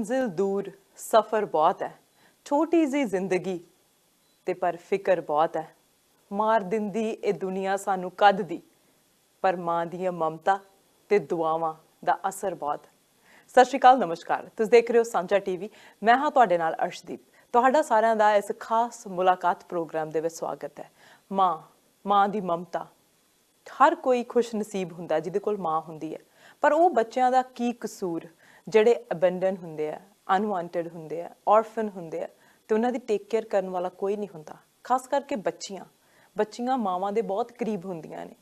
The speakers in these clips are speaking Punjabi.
मंजिल दूर सफ़र बहुत है, छोटी जी जिंदगी ते पर फिकर बहुत है। मार दिंदी ए दुनिया सानू कद दी, पर मां दियां ममता ते दुआवां दा असर बहुत। सत श्री अकाल, नमस्कार। तुसीं देख रहे हो सांझा टीवी। मैं हाँ तुहाडे नाल अर्शदीप। तुहाडा सारिਆਂ ਦਾ इस खास मुलाकात प्रोग्राम ਦੇ ਵਿੱਚ स्वागत है। मां ਦੀ ममता, हर कोई खुश नसीब हुंदा जिहदे कोल मां हुंदी है, पर वो बच्चों का की कसूर ਜਿਹੜੇ ਅਬੈਂਡਨ ਹੁੰਦੇ ਆ, ਅਨਵਾਂਟਡ ਹੁੰਦੇ ਆ, ਔਰਫਨ ਹੁੰਦੇ ਆ ਤੇ ਉਹਨਾਂ ਦੀ ਟੇਕ ਕੇਅਰ ਕਰਨ ਵਾਲਾ ਕੋਈ ਨਹੀਂ ਹੁੰਦਾ। ਖਾਸ ਕਰਕੇ ਬੱਚੀਆਂ ਮਾਵਾਂ ਦੇ ਬਹੁਤ ਕਰੀਬ ਹੁੰਦੀਆਂ ਨੇ,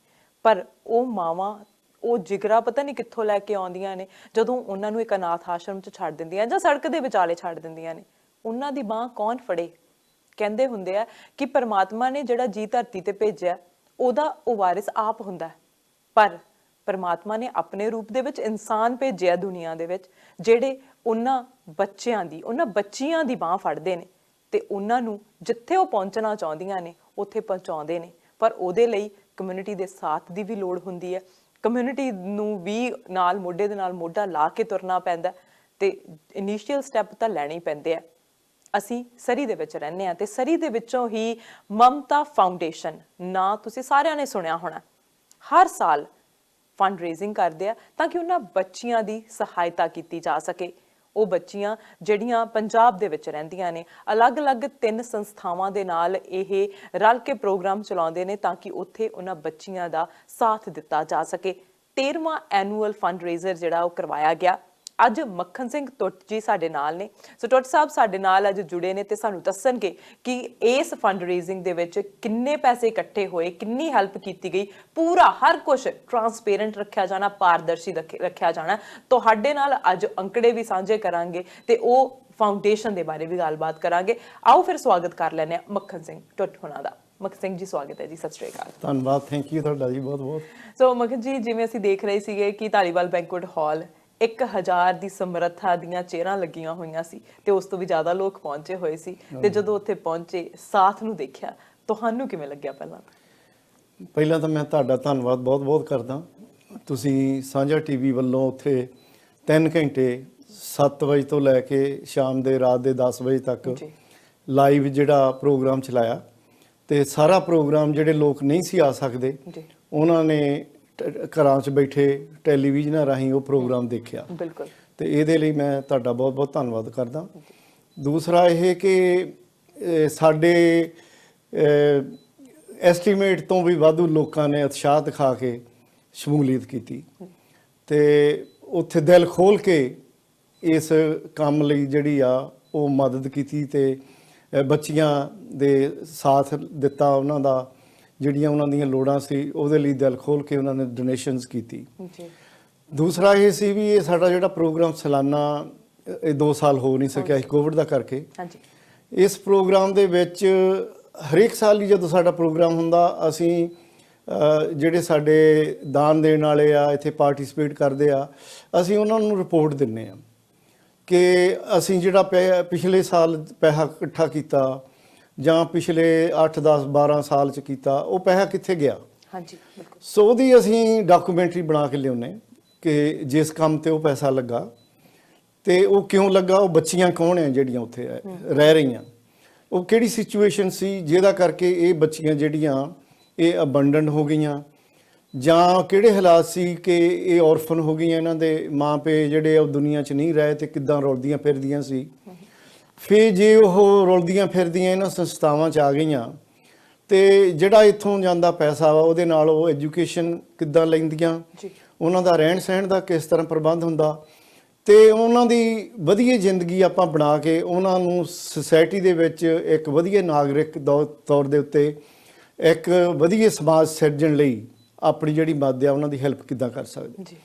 ਪਰ ਉਹ ਮਾਵਾਂ ਉਹ ਜਿਗਰਾ ਪਤਾ ਨਹੀਂ ਕਿੱਥੋਂ ਲੈ ਕੇ ਆਉਂਦੀਆਂ ਨੇ ਜਦੋਂ ਉਹਨਾਂ ਨੂੰ ਇੱਕ ਅਨਾਥ ਆਸ਼ਰਮ 'ਚ ਛੱਡ ਦਿੰਦੀਆਂ ਜਾਂ ਸੜਕ ਦੇ ਵਿਚਾਲੇ ਛੱਡ ਦਿੰਦੀਆਂ ਨੇ। ਉਹਨਾਂ ਦੀ ਬਾਂਹ ਕੌਣ ਫੜੇ? ਕਹਿੰਦੇ ਹੁੰਦੇ ਆ ਕਿ ਪਰਮਾਤਮਾ ਨੇ ਜਿਹੜਾ ਜੀ ਧਰਤੀ ਤੇ ਭੇਜਿਆ ਉਹਦਾ ਉਹ ਵਾਰਿਸ ਆਪ ਹੁੰਦਾ, ਪਰ परमात्मा ने अपने रूप दे विच इंसान भेजिया दुनिया दे विच जेड़े उन्हां बच्चियां दी बांह फड़दे ने ते उन्हां नूं जिथे वो पहुंचना चाहुंदियां ने उत्थे पहुंचाउंदे ने। पर उहदे लई कम्यूनिटी दे साथ दी भी लोड़ हुंदी है, कम्यूनिटी नूं भी नाल मोढे दे नाल मोढा ला के तुरना पैंदा ते इनीशियल स्टैप तां लैणे ही पैंदे आ। ਅਸੀਂ ਸਰੀ ਦੇ ਵਿੱਚ ਰਹਿੰਦੇ ਹਾਂ ਤੇ ਸਰੀ ਦੇ ਵਿੱਚੋਂ ਹੀ ਮਮਤਾ ਫਾਊਂਡੇਸ਼ਨ ਨਾ ਤੁਸੀਂ ਸਾਰਿਆਂ ਨੇ ਸੁਣਿਆ ਹੋਣਾ, ਹਰ ਸਾਲ फंड रेजिंग करते हैं ताकि उन्होंने बच्चियां की सहायता की जा सके। वो बच्चियां जड़ियां पंजाब दे विच रहिंदियां ने, अलग अलग 3 संस्थावां दे नाल इह रल के प्रोग्राम चलाउंदे ने ताकि उत्थे उन्हां बच्चियां दा साथ दिता जा सके। 13वां एनुअल फंड रेजर जिहड़ा वो करवाया गया। अज मक्खन सिंह टुट जी साडे नाल ने। सो टुट साहब साडे नाल अज जुड़े ने ते सानू दस्सणगे कि इस फंड रेजिंग दे विच किन्ने पैसे इकट्ठे होए, किन्नी हैल्प की गई, पूरा हर कुछ ट्रांसपेरेंट रखा जाना, पारदर्शी रखा जाना। तुहाडे नाल अज अंकड़े भी साझे करांगे ते ओ फाउंडेशन दे बारे भी गलबात करांगे। आओ फिर स्वागत कर लैने मक्खन सिंह टुट होना दा। मक्खन सिंह जी स्वागत है जी, सत श्री अकाल। धन्यवाद, थैंक यू तुहाडा जी बहुत बहुत। सो मक्खन जी, जिवें असीं देख रहे सीगे कि धालीवाल बैंकुएट हाल 1000 ਦੀ ਸਮਰੱਥਾ ਦੀਆਂ ਚੇਅਰਾਂ ਲੱਗੀਆਂ ਹੋਈਆਂ ਸੀ ਤੇ ਉਸ ਤੋਂ ਵੀ ਜ਼ਿਆਦਾ ਲੋਕ ਪਹੁੰਚੇ ਹੋਏ ਸੀ ਤੇ ਜਦੋਂ ਉੱਥੇ ਪਹੁੰਚੇ ਸਾਥ ਨੂੰ ਦੇਖਿਆ, ਤੁਹਾਨੂੰ ਕਿਵੇਂ ਲੱਗਿਆ? ਪਹਿਲਾਂ ਤਾਂ ਮੈਂ ਤੁਹਾਡਾ ਧੰਨਵਾਦ ਬਹੁਤ ਕਰਦਾ। ਤੁਸੀਂ ਸਾਂਝਾ ਟੀਵੀ ਵੱਲੋਂ ਉੱਥੇ 3 ਘੰਟੇ 7 ਵਜੇ ਤੋਂ ਲੈ ਕੇ ਸ਼ਾਮ ਦੇ ਰਾਤ ਦੇ 10 ਵਜੇ ਤੱਕ ਲਾਈਵ ਜਿਹੜਾ ਪ੍ਰੋਗਰਾਮ ਚਲਾਇਆ ਤੇ ਸਾਰਾ ਪ੍ਰੋਗਰਾਮ ਜਿਹੜੇ ਲੋਕ ਨਹੀਂ ਸੀ ਆ ਸਕਦੇ ਉਹਨਾਂ ਨੇ ਘਰਾਂ 'ਚ ਬੈਠੇ ਟੈਲੀਵਿਜ਼ਨਾਂ ਰਾਹੀਂ ਉਹ ਪ੍ਰੋਗਰਾਮ ਦੇਖਿਆ। ਬਿਲਕੁਲ। ਤੇ ਇਹਦੇ ਲਈ ਮੈਂ ਤੁਹਾਡਾ ਬਹੁਤ ਧੰਨਵਾਦ ਕਰਦਾ। ਦੂਸਰਾ ਇਹ ਕਿ ਸਾਡੇ ਐਸਟੀਮੇਟ ਤੋਂ ਵੀ ਵਾਧੂ ਲੋਕਾਂ ਨੇ ਉਤਸ਼ਾਹ ਦਿਖਾ ਕੇ ਸ਼ਮੂਲੀਅਤ ਕੀਤੀ ਤੇ ਉੱਥੇ ਦਿਲ ਖੋਲ ਕੇ ਇਸ ਕੰਮ ਲਈ ਜਿਹੜੀ ਆ ਉਹ ਮਦਦ ਕੀਤੀ ਤੇ ਬੱਚੀਆਂ ਦੇ ਸਾਥ ਦਿੱਤਾ। ਉਹਨਾਂ ਦਾ ਜਿਹੜੀਆਂ ਉਹਨਾਂ ਦੀਆਂ ਲੋੜਾਂ ਸੀ ਉਹਦੇ ਲਈ ਦਿਲ ਖੋਲ ਕੇ ਉਹਨਾਂ ਨੇ ਡੋਨੇਸ਼ਨਸ ਕੀਤੀ। ਦੂਸਰਾ ਇਹ ਸੀ ਵੀ ਇਹ ਸਾਡਾ ਜਿਹੜਾ ਪ੍ਰੋਗਰਾਮ ਸਾਲਾਨਾ ਇਹ 2 ਸਾਲ ਹੋ ਨਹੀਂ ਸਕਿਆ ਸੀ ਕੋਵਿਡ ਦਾ ਕਰਕੇ। ਇਸ ਪ੍ਰੋਗਰਾਮ ਦੇ ਵਿੱਚ ਹਰੇਕ ਸਾਲ ਹੀ ਜਦੋਂ ਸਾਡਾ ਪ੍ਰੋਗਰਾਮ ਹੁੰਦਾ ਅਸੀਂ ਜਿਹੜੇ ਸਾਡੇ ਦਾਨ ਦੇਣ ਵਾਲੇ ਆ ਇੱਥੇ ਪਾਰਟਿਸਿਪੇਟ ਕਰਦੇ ਆ ਅਸੀਂ ਉਹਨਾਂ ਨੂੰ ਰਿਪੋਰਟ ਦਿੰਦੇ ਆ ਕਿ ਅਸੀਂ ਜਿਹੜਾ ਪਿਛਲੇ ਸਾਲ ਪੈਸਾ ਇਕੱਠਾ ਕੀਤਾ ਜਾਂ ਪਿਛਲੇ 8 10 12 ਸਾਲ 'ਚ ਕੀਤਾ ਉਹ ਪੈਸਾ ਕਿੱਥੇ ਗਿਆ। ਹਾਂਜੀ, ਬਿਲਕੁਲ। ਸੋ ਉਹਦੀ ਅਸੀਂ ਡਾਕੂਮੈਂਟਰੀ ਬਣਾ ਕੇ ਲਿਆਉਂਦੇ ਕਿ ਜਿਸ ਕੰਮ ਤੇ ਉਹ ਪੈਸਾ ਲੱਗਾ ਤੇ ਉਹ ਕਿਉਂ ਲੱਗਾ, ਉਹ ਬੱਚੀਆਂ ਕੌਣ ਹੈ ਜਿਹੜੀਆਂ ਉੱਥੇ ਰਹਿ ਰਹੀਆਂ, ਉਹ ਕਿਹੜੀ ਸਿਚੁਏਸ਼ਨ ਸੀ ਜਿਹਦਾ ਕਰਕੇ ਇਹ ਬੱਚੀਆਂ ਜਿਹੜੀਆਂ ਇਹ ਅਬੰਡਨ ਹੋ ਗਈਆਂ, ਜਾਂ ਕਿਹੜੇ ਹਾਲਾਤ ਸੀ ਕਿ ਇਹ ਔਰਫਨ ਹੋ ਗਈਆਂ, ਇਹਨਾਂ ਦੇ ਮਾਂ ਪਿਓ ਜਿਹੜੇ ਉਹ ਦੁਨੀਆ 'ਚ ਨਹੀਂ ਰਹੇ ਤੇ ਕਿੱਦਾਂ ਰੁਲਦੀਆਂ ਫਿਰਦੀਆਂ ਸੀ। ਫਿਰ ਜੇ ਉਹ ਰੁਲਦੀਆਂ ਫਿਰਦੀਆਂ ਇਹਨਾਂ ਸੰਸਥਾਵਾਂ 'ਚ ਆ ਗਈਆਂ ਤੇ ਜਿਹੜਾ ਇੱਥੋਂ ਜਾਂਦਾ ਪੈਸਾ ਵਾ ਉਹਦੇ ਨਾਲ ਉਹ ਐਜੂਕੇਸ਼ਨ ਕਿੱਦਾਂ ਲੈਂਦੀਆਂ, ਉਹਨਾਂ ਦਾ ਰਹਿਣ ਸਹਿਣ ਦਾ ਕਿਸ ਤਰ੍ਹਾਂ ਪ੍ਰਬੰਧ ਹੁੰਦਾ ਤੇ ਉਹਨਾਂ ਦੀ ਵਧੀਆ ਜ਼ਿੰਦਗੀ ਆਪਾਂ ਬਣਾ ਕੇ ਉਹਨਾਂ ਨੂੰ ਸੁਸਾਇਟੀ ਦੇ ਵਿੱਚ ਇੱਕ ਵਧੀਆ ਨਾਗਰਿਕ ਤੌਰ ਦੇ ਉੱਤੇ ਇੱਕ ਵਧੀਆ ਸਮਾਜ ਸਿਰਜਣ ਲਈ ਆਪਣੀ ਜਿਹੜੀ ਮਦਦ ਆ ਉਹਨਾਂ ਦੀ ਹੈਲਪ ਕਿੱਦਾਂ ਕਰ ਸਕਦੇ।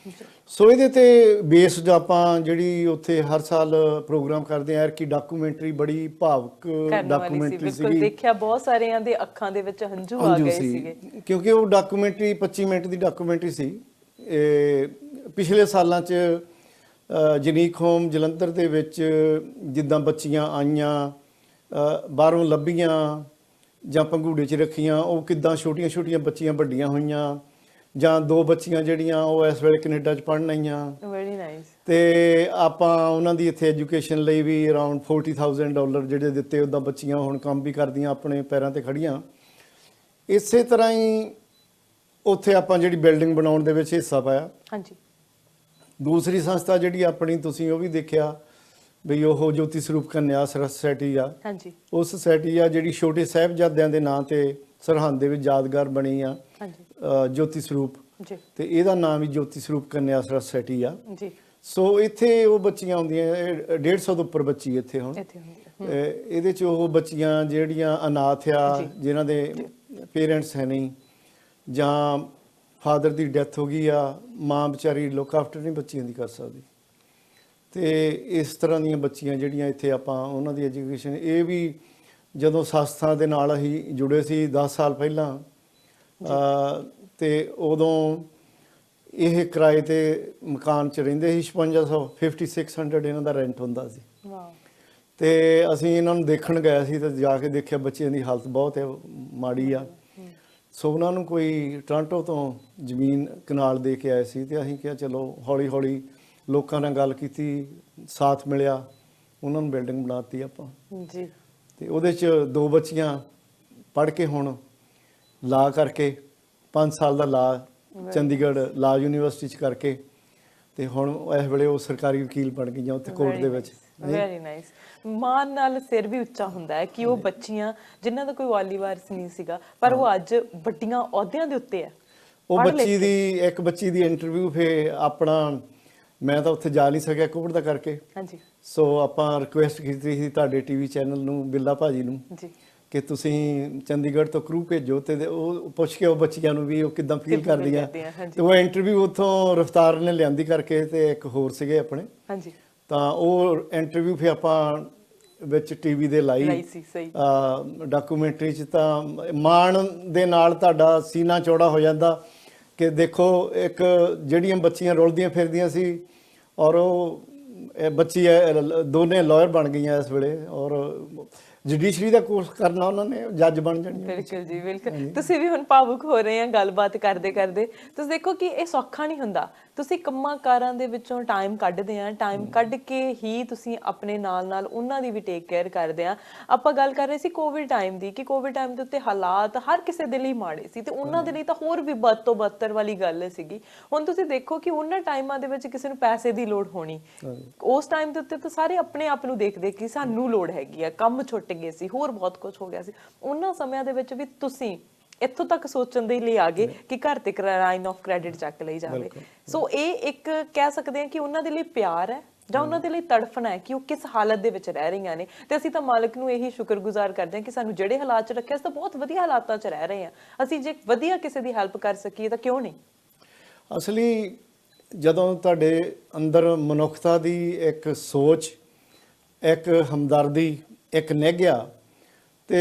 ਸੋ ਇਹਦੇ ਤੇ ਬੇਸਡ ਆਪਾਂ ਜਿਹੜੀ ਉੱਥੇ ਹਰ ਸਾਲ ਪ੍ਰੋਗਰਾਮ ਕਰਦੇ ਆ ਕਿ ਡਾਕੂਮੈਂਟਰੀ ਬੜੀ ਭਾਵਕ ਡਾਕੂਮੈਂਟਰੀ ਸੀਗੀ। ਦੇਖਿਆ ਬਹੁਤ ਸਾਰਿਆਂ ਦੇ ਅੱਖਾਂ ਦੇ ਵਿੱਚ ਹੰਝੂ ਆ ਗਏ ਸੀਗੇ ਕਿਉਂਕਿ ਉਹ ਡਾਕੂਮੈਂਟਰੀ 25 ਮਿੰਟ ਦੀ ਡਾਕੂਮੈਂਟਰੀ ਸੀ। ਪਿਛਲੇ ਸਾਲਾਂ 'ਚ ਜਨੀਕ ਹੋਮ ਜਲੰਧਰ ਦੇ ਵਿੱਚ ਜਿੱਦਾਂ ਬੱਚੀਆਂ ਆਈਆਂ ਬਾਹਰੋਂ ਲੱਭੀਆਂ ਜਾਂ ਪੰਗੂੜੇ 'ਚ ਰੱਖੀਆਂ, ਉਹ ਕਿੱਦਾਂ ਛੋਟੀਆਂ ਬੱਚੀਆਂ ਵੱਡੀਆਂ ਹੋਈਆਂ, ਜਾਂ 2 ਬੱਚੀਆਂ ਜਿਹੜੀਆਂ ਉਹ ਇਸ ਵੇਲੇ ਕੈਨੇਡਾ 'ਚ ਪੜ੍ਹਨ ਆਈਆਂ। ਨਾਈਸ। ਤੇ ਆਪਾਂ ਉਹਨਾਂ ਦੀ ਇੱਥੇ ਐਜੂਕੇਸ਼ਨ ਲਈ ਵੀ ਅਰਾਊਂਡ $40,000 ਜਿਹੜੇ ਦਿੱਤੇ। ਉੱਦਾਂ ਬੱਚੀਆਂ ਹੁਣ ਕੰਮ ਵੀ ਕਰਦੀਆਂ, ਆਪਣੇ ਪੈਰਾਂ ਤੇ ਖੜੀਆਂ। ਇਸੇ ਤਰ੍ਹਾਂ ਹੀ ਉੱਥੇ ਆਪਾਂ ਜਿਹੜੀ ਬਿਲਡਿੰਗ ਬਣਾਉਣ ਦੇ ਵਿੱਚ ਹਿੱਸਾ ਪਾਇਆ। ਹਾਂਜੀ। ਦੂਸਰੀ ਸੰਸਥਾ ਜਿਹੜੀ ਆਪਣੀ, ਤੁਸੀਂ ਉਹ ਵੀ ਦੇਖਿਆ ਵੀ, ਉਹ ਜੋਤੀ ਸਰੂਪ ਕੰਨਿਆ ਸੁਸਾਇਟੀ ਆ। ਹਾਂਜੀ। ਉਹ ਸੁਸਾਇਟੀ ਆ ਜਿਹੜੀ ਛੋਟੇ ਸਾਹਿਬਜ਼ਾਦਿਆਂ ਦੇ ਨਾਂ ਤੇ ਸਰਹੰਦ ਦੇ ਵਿੱਚ ਯਾਦਗਾਰ ਬਣੀ ਆ, ਹਾਂਜੀ। ਜੋਤੀ ਸਰੂਪ, ਜੀ। ਤੇ ਇਹਦਾ ਨਾਮ ਵੀ ਜੋਤੀ ਸਰੂਪ ਕੰਨਿਆ ਸੁਸਾਇਟੀ ਆ। ਜੀ। ਸੋ ਇੱਥੇ ਉਹ ਬੱਚੀਆਂ ਆਉਂਦੀਆਂ, 150 ਤੋਂ ਉੱਪਰ ਬੱਚੀ ਇੱਥੇ ਹੁਣ। ਇੱਥੇ ਹੁੰਦੀ ਹੈ। ਇਹਦੇ ਚ ਉਹ ਬੱਚੀਆਂ ਜਿਹੜੀਆਂ ਅਨਾਥ ਆ, ਜਿਨ੍ਹਾਂ ਦੇ ਪੇਰੈਂਟਸ ਹੈ ਨਹੀਂ, ਜਾਂ ਫਾਦਰ ਦੀ ਡੈਥ ਹੋ ਗਈ ਆ, ਮਾਂ ਵਿਚਾਰੀ ਲੁੱਕ ਆਫਟਰ ਨਹੀਂ ਬੱਚੀਆਂ ਦੀ ਕਰ ਸਕਦੀ। ਤੇ ਇਸ ਤਰ੍ਹਾਂ ਦੀਆਂ ਬੱਚੀਆਂ ਜਿਹੜੀਆਂ ਇੱਥੇ ਆਪਾਂ ਉਹਨਾਂ ਦੀ ਐਜੂਕੇਸ਼ਨ, ਇਹ ਵੀ ਜਦੋਂ ਸੰਸਥਾ ਦੇ ਨਾਲ ਅਸੀਂ ਜੁੜੇ ਸੀ 10 ਸਾਲ ਪਹਿਲਾਂ, ਤੇ ਉਦੋਂ ਇਹ ਕਿਰਾਏ ਤੇ ਮਕਾਨ 'ਚ ਰਹਿੰਦੇ ਸੀ। 5600 ਇਹਨਾਂ ਦਾ ਰੈਂਟ ਹੁੰਦਾ ਸੀ। ਵਾਓ। ਤੇ ਅਸੀਂ ਇਹਨਾਂ ਨੂੰ ਦੇਖਣ ਗਏ ਸੀ, ਤੇ ਜਾ ਕੇ ਦੇਖਿਆ ਬੱਚਿਆਂ ਦੀ ਹਾਲਤ ਬਹੁਤ ਮਾੜੀ ਆ। ਸੋ ਉਹਨਾਂ ਨੂੰ ਕੋਈ ਟੋਰਾਂਟੋ ਤੋਂ ਜ਼ਮੀਨ ਕਨਾਲ ਦੇ ਕੇ ਆਏ ਸੀ, ਤੇ ਅਸੀਂ ਕਿਹਾ ਚਲੋ ਹੌਲੀ ਹੌਲੀ ਲੋਕਾਂ ਨਾਲ ਗੱਲ ਕੀਤੀ, ਸਾਥ ਮਿਲਿਆ, ਉਹਨਾਂ ਨੂੰ ਬਿਲਡਿੰਗ ਬਣਾਤੀ ਆਪਾਂ ਜੀ। ਤੇ ਉਹਦੇ 'ਚ 2 ਬੱਚੀਆਂ ਪੜ੍ਹ ਕੇ ਹੁਣ ਲਾ ਕਰਕੇ 5 ਸਾਲ ਦਾ ਲਾ ਚੰਡੀਗੜ੍ਹ ਲਾ ਯੂਨੀਵਰਸਿਟੀ 'ਚ ਕਰਕੇ, ਤੇ ਹੁਣ ਇਸ ਵੇਲੇ ਉਹ ਸਰਕਾਰੀ ਵਕੀਲ ਬਣ ਗਈਆਂ ਉੱਥੇ ਕੋਰਟ ਦੇ ਵਿੱਚ। Very nice. ਮਾਨ ਨਾਲ ਸਿਰ ਵੀ ਉੱਚਾ ਹੁੰਦਾ ਹੈ ਕਿ ਉਹ ਬੱਚੀਆਂ ਜਿਨ੍ਹਾਂ ਦਾ ਕੋਈ ਵਾਲੀ ਵਾਰਿਸ ਨਹੀਂ ਸੀਗਾ, ਪਰ ਉਹ ਅੱਜ ਵੱਡੀਆਂ ਅਹੁਦਿਆਂ ਦੇ ਉੱਤੇ ਹੈ। ਉਹ ਇੱਕ ਬੱਚੀ ਦੀ ਇੰਟਰਵਿਊ ਫੇ ਆਪਣਾ, ਮੈਂ ਤਾਂ ਉੱਥੇ ਜਾ ਨਹੀਂ ਸਕਿਆ ਕੋਵਿਡ ਦਾ ਕਰਕੇ। ਹਾਂਜੀ। ਸੋ ਆਪਾਂ ਰਿਕੁਐਸਟ ਕੀਤੀ ਸੀ ਤੁਹਾਡੇ ਟੀਵੀ ਚੈਨਲ ਨੂੰ, ਬਿੱਲਾ ਭਾਜੀ ਨੂੰ, ਜੀ, ਕਿ ਤੁਸੀਂ ਚੰਡੀਗੜ੍ਹ ਤੋਂ ਕਰੂ ਭੇਜੋ, ਤੇ ਉਹ ਪੁੱਛ ਕੇ ਉਹ ਬੱਚੀਆਂ ਨੂੰ ਵੀ ਉਹ ਕਿੱਦਾਂ ਫੀਲ ਕਰਦੀਆਂ। ਤੇ ਉਹ ਇੰਟਰਵਿਊ ਉੱਥੋਂ ਰਫਤਾਰ ਨੇ ਲਿਆਂਦੀ ਕਰਕੇ, ਤੇ ਇੱਕ ਹੋਰ ਸੀਗੇ ਆਪਣੇ। ਹਾਂਜੀ। ਤਾਂ ਉਹ ਇੰਟਰਵਿਊ ਫਿਰ ਆਪਾਂ ਵਿੱਚ ਟੀਵੀ ਦੇ ਲਾਈ ਸੀ। ਸਹੀ। ਡਾਕੂਮੈਂਟਰੀ 'ਚ ਤਾਂ ਮਾਣ ਦੇ ਨਾਲ ਤੁਹਾਡਾ ਸੀਨਾ ਚੌੜਾ ਹੋ ਜਾਂਦਾ ਕਿ ਦੇਖੋ, ਇੱਕ ਜਿਹੜੀਆਂ ਬੱਚੀਆਂ ਰੁਲਦੀਆਂ ਫਿਰਦੀਆਂ ਸੀ, ਔਰ ਉਹ ਬੱਚੀ ਦੋਨੇ ਲਾਇਰ ਬਣ ਗਈਆਂ ਇਸ ਵੇਲੇ, ਔਰ ਜੁਡੀਸ਼ਰੀ ਦਾ ਕੋਰਸ ਕਰਨਾ ਉਹਨਾਂ ਨੇ, ਜੱਜ ਬਣ ਜਾਣੀਆਂ। ਬਿਲਕੁਲ ਜੀ, ਬਿਲਕੁਲ। ਤੁਸੀਂ ਵੀ ਹੁਣ ਭਾਵੁਕ ਹੋ ਰਹੇ ਆ ਗੱਲਬਾਤ ਕਰਦੇ ਕਰਦੇ। ਤੁਸੀਂ ਦੇਖੋ ਕਿ ਇਹ ਸੌਖਾ ਨਹੀਂ ਹੁੰਦਾ। ਤੁਸੀਂ ਕੰਮਾਂ ਕਾਰਾਂ ਦੇ ਵਿੱਚੋਂ ਟਾਈਮ ਕੱਢਦੇ ਆ, ਟਾਈਮ ਕੱਢ ਕੇ ਹੀ ਤੁਸੀਂ ਆਪਣੇ ਨਾਲ ਨਾਲ ਉਹਨਾਂ ਦੀ ਵੀ ਟੇਕ ਕੇਅਰ ਕਰਦੇ ਆ। ਆਪਾਂ ਗੱਲ ਕਰ ਰਹੇ ਸੀ ਕੋਵਿਡ ਟਾਈਮ ਦੀ, ਕਿ ਕੋਵਿਡ ਟਾਈਮ ਦੇ ਉੱਤੇ ਹਾਲਾਤ ਹਰ ਕਿਸੇ ਦੇ ਲਈ ਮਾੜੇ ਸੀ, ਤੇ ਉਹਨਾਂ ਦੇ ਲਈ ਤਾਂ ਹੋਰ ਵੀ ਬਦ ਤੋਂ ਬਦਤਰ ਵਾਲੀ ਗੱਲ ਸੀਗੀ। ਹੁਣ ਤੁਸੀਂ ਦੇਖੋ ਕਿ ਉਹਨਾਂ ਟਾਈਮਾਂ ਦੇ ਵਿੱਚ ਕਿਸੇ ਨੂੰ ਪੈਸੇ ਦੀ ਲੋੜ ਹੋਣੀ, ਉਸ ਟਾਈਮ ਦੇ ਉੱਤੇ ਤਾਂ ਸਾਰੇ ਆਪਣੇ ਆਪ ਨੂੰ ਦੇਖਦੇ ਕਿ ਸਾਨੂੰ ਲੋੜ ਹੈਗੀ ਆ, ਕੰਮ ਛੁੱਟ ਗਏ ਸੀ, ਹੋਰ ਬਹੁਤ ਕੁਝ ਹੋ ਗਿਆ ਸੀ। ਉਹਨਾਂ ਸਮਿਆਂ ਦੇ ਵਿੱਚ ਵੀ ਤੁਸੀਂ ਇੱਥੋਂ ਤੱਕ ਸੋਚਣ ਦੇ ਲਈ ਆ ਗਏ ਕਿ ਘਰ ਤੇ ਲਾਈਨ ਆਫ ਕ੍ਰੈਡਿਟ ਚੱਕ ਲਈ ਜਾਵੇ। ਸੋ ਇਹ ਇੱਕ ਕਹਿ ਸਕਦੇ ਹਾਂ ਕਿ ਉਹਨਾਂ ਦੇ ਲਈ ਪਿਆਰ ਹੈ, ਜਾਂ ਉਹਨਾਂ ਦੇ ਲਈ ਤੜਫਣਾ ਹੈ ਕਿ ਉਹ ਕਿਸ ਹਾਲਤ ਦੇ ਵਿੱਚ ਰਹਿ ਰਹੀਆਂ ਨੇ। ਤੇ ਅਸੀਂ ਤਾਂ ਮਾਲਕ ਨੂੰ ਇਹੀ ਸ਼ੁਕਰਗੁਜ਼ਾਰ ਕਰਦੇ ਹਾਂ ਕਿ ਸਾਨੂੰ ਜਿਹੜੇ ਹਾਲਾਤ 'ਚ ਰੱਖਿਆ, ਅਸੀਂ ਤਾਂ ਬਹੁਤ ਵਧੀਆ ਹਾਲਾਤਾਂ 'ਚ ਰਹਿ ਰਹੇ ਹਾਂ। ਅਸੀਂ ਜੇ ਵਧੀਆ ਕਿਸੇ ਦੀ ਹੈਲਪ ਕਰ ਸਕੀਏ ਤਾਂ ਕਿਉਂ ਨਹੀਂ। ਅਸਲੀ ਜਦੋਂ ਤੁਹਾਡੇ ਅੰਦਰ ਮਨੁੱਖਤਾ ਦੀ ਇੱਕ ਸੋਚ, ਇੱਕ ਹਮਦਰਦੀ, ਇੱਕ ਨਿਘਿਆ, ਤੇ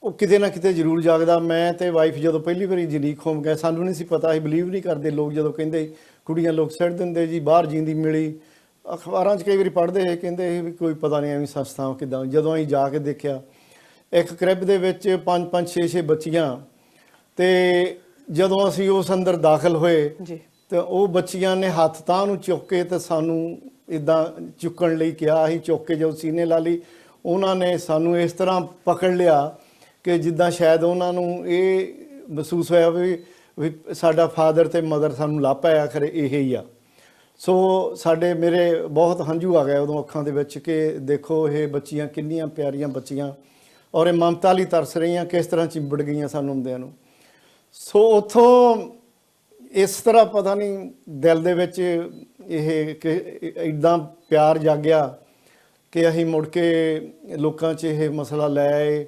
ਉਹ ਕਿਤੇ ਨਾ ਕਿਤੇ ਜ਼ਰੂਰ ਜਾਗਦਾ। ਮੈਂ ਤੇ ਵਾਈਫ ਜਦੋਂ ਪਹਿਲੀ ਵਾਰੀ ਜਨੀਕ ਹੋਮ ਗਏ, ਸਾਨੂੰ ਨਹੀਂ ਸੀ ਪਤਾ, ਅਸੀਂ ਬਿਲੀਵ ਨਹੀਂ ਕਰਦੇ। ਲੋਕ ਜਦੋਂ ਕਹਿੰਦੇ ਕੁੜੀਆਂ ਲੋਕ ਛੱਡ ਦਿੰਦੇ ਜੀ, ਬਾਹਰ ਜਿੰਦੀ ਮਿਲੀ, ਅਖਬਾਰਾਂ 'ਚ ਕਈ ਵਾਰੀ ਪੜ੍ਹਦੇ ਸੀ, ਕਹਿੰਦੇ ਵੀ ਕੋਈ ਪਤਾ ਨਹੀਂ ਐਵੇਂ ਸੰਸਥਾਵਾਂ ਕਿੱਦਾਂ। ਜਦੋਂ ਅਸੀਂ ਜਾ ਕੇ ਦੇਖਿਆ, ਇੱਕ ਕ੍ਰਿਬ ਦੇ ਵਿੱਚ 5-5, 6-6 ਬੱਚੀਆਂ, ਤੇ ਜਦੋਂ ਅਸੀਂ ਉਸ ਅੰਦਰ ਦਾਖਲ ਹੋਏ ਜੀ, ਤੇ ਉਹ ਬੱਚੀਆਂ ਨੇ ਹੱਥ ਤਾਂ ਨੂੰ ਚੁੱਕ ਕੇ ਤੇ ਸਾਨੂੰ ਇਦਾਂ ਚੁੱਕਣ ਲਈ ਕਿਹਾ। ਅਸੀਂ ਚੁੱਕ ਕੇ ਜਦੋਂ ਸੀਨੇ ਲਾ ਲਈ, ਉਹਨਾਂ ਨੇ ਸਾਨੂੰ ਇਸ ਤਰ੍ਹਾਂ ਪਕੜ ਲਿਆ ਕਿ ਜਿੱਦਾਂ ਸ਼ਾਇਦ ਉਹਨਾਂ ਨੂੰ ਇਹ ਮਹਿਸੂਸ ਹੋਇਆ ਵੀ ਸਾਡਾ ਫਾਦਰ ਤੇ ਮਦਰ ਸਾਨੂੰ ਲੱਭ ਆਇਆ, ਖਰੇ ਇਹ ਹੀ ਆ। ਸੋ ਮੇਰੇ ਬਹੁਤ ਹੰਝੂ ਆ ਗਏ ਉਦੋਂ ਅੱਖਾਂ ਦੇ ਵਿੱਚ ਕਿ ਦੇਖੋ ਇਹ ਬੱਚੀਆਂ ਕਿੰਨੀਆਂ ਪਿਆਰੀਆਂ ਬੱਚੀਆਂ, ਔਰ ਇਹ ਮਮਤਾ ਲਈ ਤਰਸ ਰਹੀਆਂ, ਕਿਸ ਤਰ੍ਹਾਂ ਚਿੰਬੜ ਗਈਆਂ ਸਾਨੂੰ ਹੁੰਦਿਆਂ ਨੂੰ। ਸੋ ਉੱਥੋਂ ਇਸ ਤਰ੍ਹਾਂ ਪਤਾ ਨਹੀਂ ਦਿਲ ਦੇ ਵਿੱਚ ਇਹ ਕਿ ਇੱਦਾਂ ਪਿਆਰ ਜਾਗਿਆ ਕਿ ਅਸੀਂ ਮੁੜ ਕੇ ਲੋਕਾਂ 'ਚ ਇਹ ਮਸਲਾ ਲੈ ਆਏ।